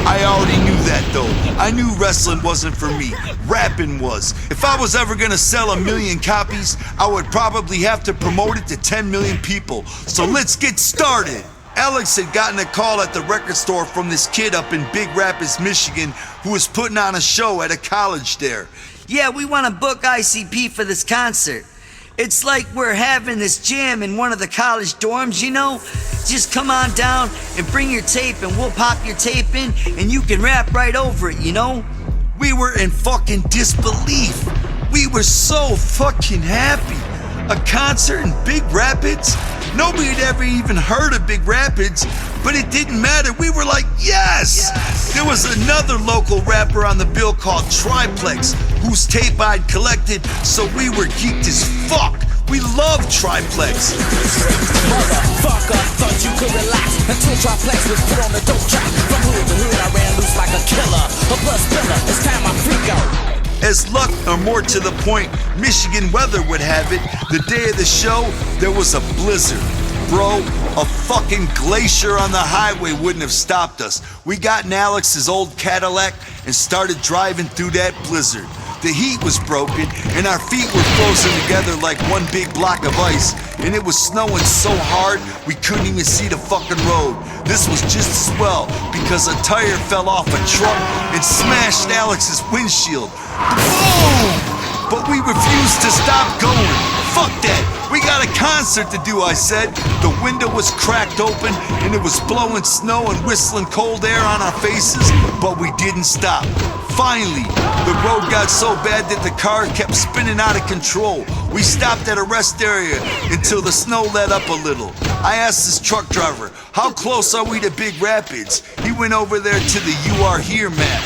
I already knew that though. I knew wrestling wasn't for me. Rapping was. If I was ever gonna sell 1 million copies, I would probably have to promote it to 10 million people. So let's get started. Alex had gotten a call at the record store from this kid up in Big Rapids, Michigan, who was putting on a show at a college there. Yeah, we want to book ICP for this concert. It's like we're having this jam in one of the college dorms, you know? Just come on down and bring your tape and we'll pop your tape in and you can rap right over it, you know? We were in fucking disbelief. We were so fucking happy. A concert in Big Rapids? Nobody had ever even heard of Big Rapids, but it didn't matter. We were like, yes! There was another local rapper on the bill called Triplex, whose tape I'd collected, so we were geeked as fuck. We loved Triplex. Motherfucker, thought you could relax until Triplex was put on the dope track. From hood to hood, I ran loose like a killer. A blood spiller, it's time I freak out. As luck, or more to the point, Michigan weather would have it, the day of the show, there was a blizzard. Bro, a fucking glacier on the highway wouldn't have stopped us. We got in Alex's old Cadillac and started driving through that blizzard. The heat was broken and our feet were frozen together like one big block of ice, and it was snowing so hard we couldn't even see the fucking road. This was just as well because a tire fell off a truck and smashed Alex's windshield. Boom! But we refused to stop going. Fuck that! We got a concert to do, I said. The window was cracked open and it was blowing snow and whistling cold air on our faces, but we didn't stop. Finally, the road got so bad that the car kept spinning out of control. We stopped at a rest area until the snow let up a little. I asked this truck driver, how close are we to Big Rapids? He went over there to the You Are Here map.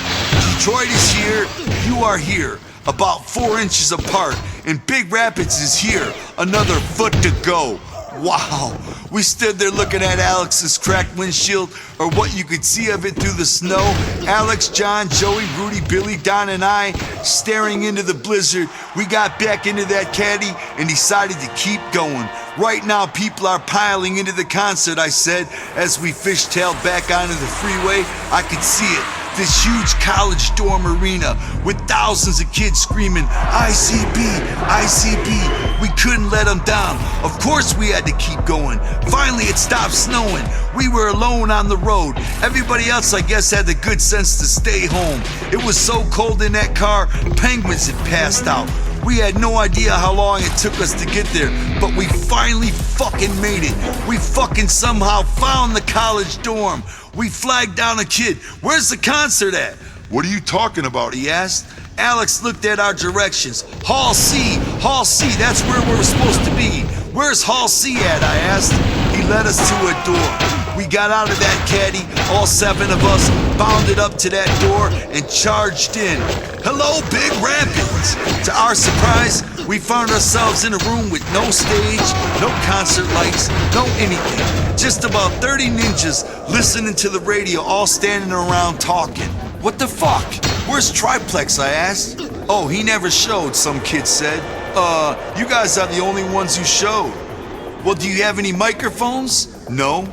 Detroit is here, you are here, about 4 inches apart, and Big Rapids is here, another foot to go. Wow. We stood there looking at Alex's cracked windshield, or what you could see of it through the snow. Alex, John, Joey, Rudy, Billy, Don, and I staring into the blizzard. We got back into that caddy and decided to keep going. Right now, people are piling into the concert, I said, as we fishtailed back onto the freeway. I could see it. This huge college dorm arena with thousands of kids screaming, ICP, ICP. We couldn't let them down. Of course we had to keep going. Finally it stopped snowing. We were alone on the road. Everybody else, I guess, had the good sense to stay home. It was so cold in that car, penguins had passed out. We had no idea how long it took us to get there, but we finally fucking made it. We fucking somehow found the college dorm. We flagged down a kid. Where's the concert at? What are you talking about? He asked. Alex looked at our directions. Hall C, that's where we're supposed to be. Where's Hall C at? I asked. He led us to a door. We got out of that caddy, all 7 of us, bounded up to that door and charged in. Hello, Big Rapids! To our surprise, we found ourselves in a room with no stage, no concert lights, no anything. Just about 30 ninjas listening to the radio, all standing around talking. What the fuck? Where's Triplex? I asked. Oh, he never showed, some kid said. You guys are the only ones who showed. Well, do you have any microphones? No.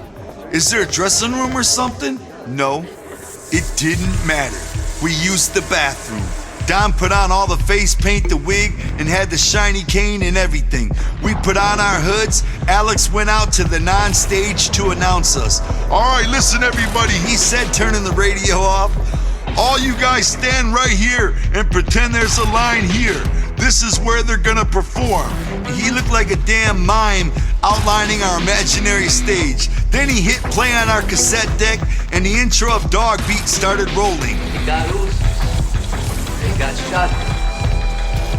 Is there a dressing room or something? No. It didn't matter. We used the bathroom. Don put on all the face paint, the wig, and had the shiny cane and everything. We put on our hoods. Alex went out to the non-stage to announce us. All right, listen everybody, He said, turning the radio off. all you guys stand right here and pretend there's a line here. This is where they're gonna perform. He looked like a damn mime outlining our imaginary stage. Then he hit play on our cassette deck and the intro of Dog Beat started rolling. They got loose. They got shot.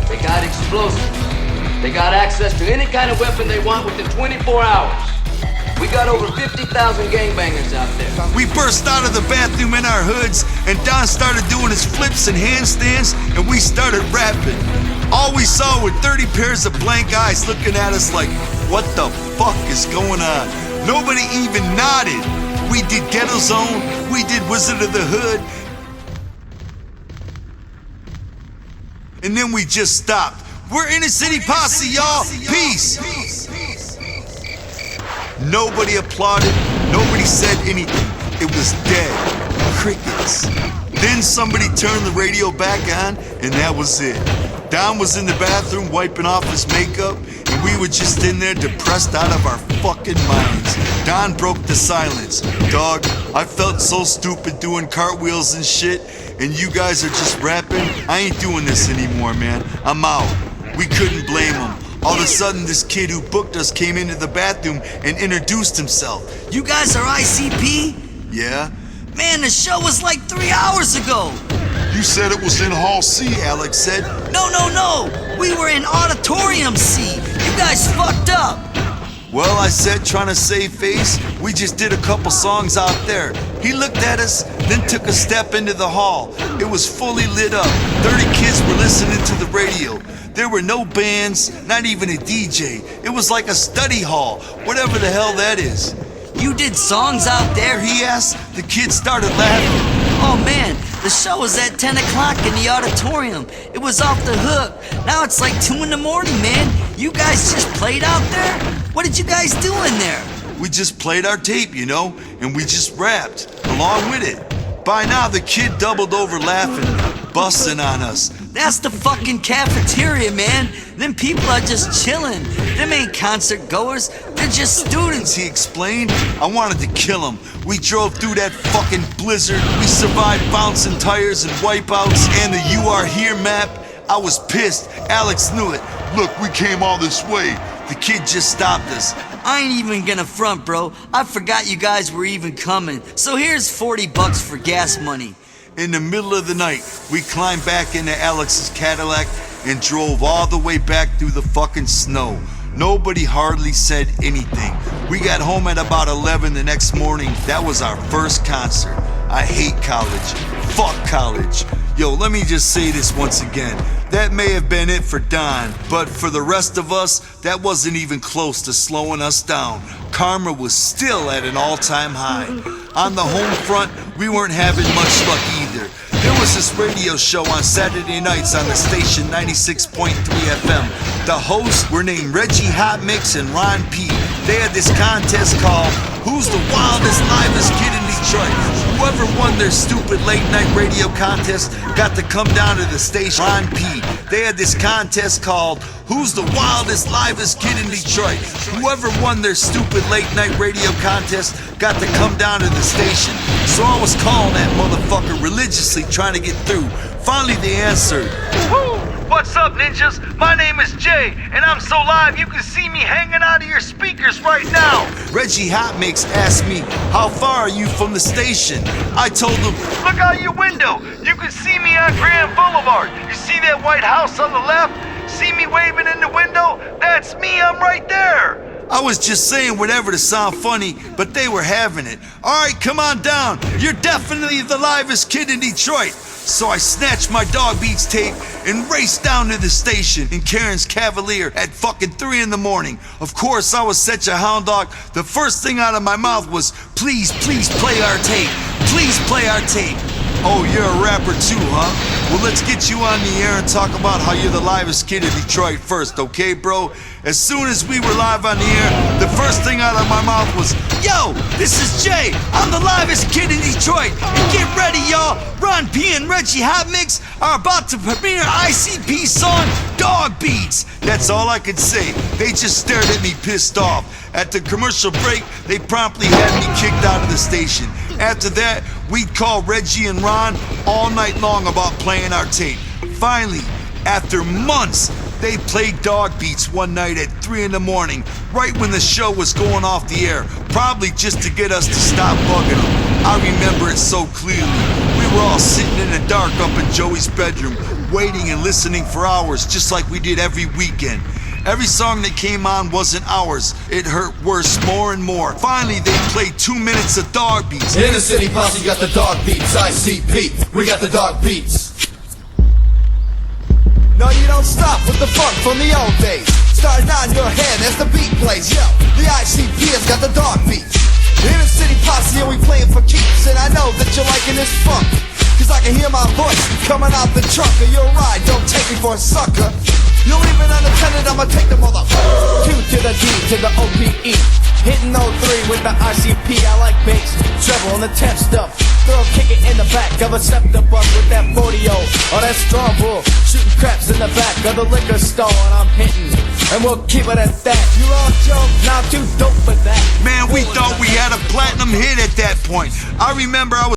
They got explosives. They got access to any kind of weapon they want within 24 hours. We got over 50,000 gangbangers out there. We burst out of the bathroom in our hoods, and Don started doing his flips and handstands, and we started rapping. All we saw were 30 pairs of blank eyes looking at us like, what the fuck is going on? Nobody even nodded. We did Ghetto Zone, we did Wizard of the Hood, and then we just stopped. We're Inner City Posse, y'all. Peace. Nobody applauded. Nobody said anything. It was dead. Crickets. Then somebody turned the radio back on, and that was it. Don was in the bathroom wiping off his makeup, and we were just in there depressed out of our fucking minds. Don broke the silence. Dog, I felt so stupid doing cartwheels and shit, and you guys are just rapping. I ain't doing this anymore, man. I'm out. We couldn't blame him. All of a sudden, this kid who booked us came into the bathroom and introduced himself. You guys are ICP? Yeah? Man, the show was like 3 hours ago. You said it was in Hall C, Alex said. No. We were in Auditorium C. You guys fucked up. Well, I said, trying to save face, we just did a couple songs out there. He looked at us, then took a step into the hall. It was fully lit up. 30 kids were listening to the radio. There were no bands, not even a DJ. It was like a study hall, whatever the hell that is. You did songs out there? He asked. The kids started laughing. Oh man, the show was at 10 o'clock in the auditorium. It was off the hook. Now it's like 2 in the morning, man. You guys just played out there? What did you guys do in there? We just played our tape, you know, and we just rapped along with it. By now, the kid doubled over laughing, busting on us. That's the fucking cafeteria, man. Them people are just chilling. Them ain't concert goers. They're just students, he explained. I wanted to kill him. We drove through that fucking blizzard. We survived bouncing tires and wipeouts and the You Are Here map. I was pissed. Alex knew it. Look, we came all this way. The kid just stopped us. I ain't even gonna front, bro. I forgot you guys were even coming. So here's $40 for gas money. In the middle of the night, we climbed back into Alex's Cadillac and drove all the way back through the fucking snow. Nobody hardly said anything. We got home at about 11 the next morning. That was our first concert. I hate college. Fuck college. Yo, let me just say this once again. That may have been it for Don, but for the rest of us, that wasn't even close to slowing us down. Karma was still at an all-time high. On the home front, we weren't having much luck either. There was this radio show on Saturday nights on the station 96.3 FM. The hosts were named Reggie Hot Mix and Ron P. They had this contest called Who's the Wildest Livest Kid in Detroit? Whoever won their stupid late night radio contest got to come down to the station. Ron P. They had this contest called Who's the Wildest Livest Kid in Detroit? Whoever won their stupid late night radio contest got to come down to the station. So I was calling that motherfucker religiously trying to get through. Finally they answered. Woo! What's up, ninjas? My name is Jay, and I'm so live you can see me hanging out of your speakers right now. Reggie Hot Mix asked me, how far are you from the station? I told him, look out your window. You can see me on Grand Boulevard. You see that white house on the left? See me waving in the window? That's me, I'm right there. I was just saying whatever to sound funny, but they were having it. All right, come on down. You're definitely the livest kid in Detroit. So I snatched my Dog Beats tape and raced down to the station in Karen's Cavalier at fucking 3 in the morning. Of course, I was such a hound dog. The first thing out of my mouth was, please play our tape. Please play our tape. Oh, you're a rapper too, huh? Well, let's get you on the air and talk about how you're the livest kid in Detroit first, okay, bro? As soon as we were live on the air, the first thing out of my mouth was, yo, this is Jay. I'm the livest kid in Detroit. And get ready, y'all. Ron P and Reggie Hot Mix are about to premiere ICP song, Dog Beats. That's all I could say. They just stared at me pissed off. At the commercial break, they promptly had me kicked out of the station. After that, we'd call Reggie and Ron all night long about playing our tape. Finally, after months, they played Dog Beats one night at 3 in the morning, right when the show was going off the air, probably just to get us to stop bugging them. I remember it so clearly. We were all sitting in the dark up in Joey's bedroom, waiting and listening for hours, just like we did every weekend. Every song that came on wasn't ours. It hurt worse more and more. Finally, they played 2 minutes of Dog Beats. In the city posse got the Dog Beats. ICP, we got the Dog Beats. No, you don't stop with the funk from the old days. Starting on your head as the beat plays. Yo, the ICP has got the Dog Beats. In the city posse and we playing for keeps. And I know that you're liking this funk, cause I can hear my voice Coming out the truck of your ride, don't take me for a sucker. You leave it unattended, I'ma take the mother. Q to the D to the OPE. Hitting 03 with the ICP, I like bass, treble on the 10 stuff. Throw a kick it in the back of a scepter bus with that 40-0. Oh, that strong bull, shooting craps in the back of the liquor store, and I'm hitting. And we'll keep it at that. You all joke, now too dope for that. Man, we thought we had a platinum hit at that point. I remember I was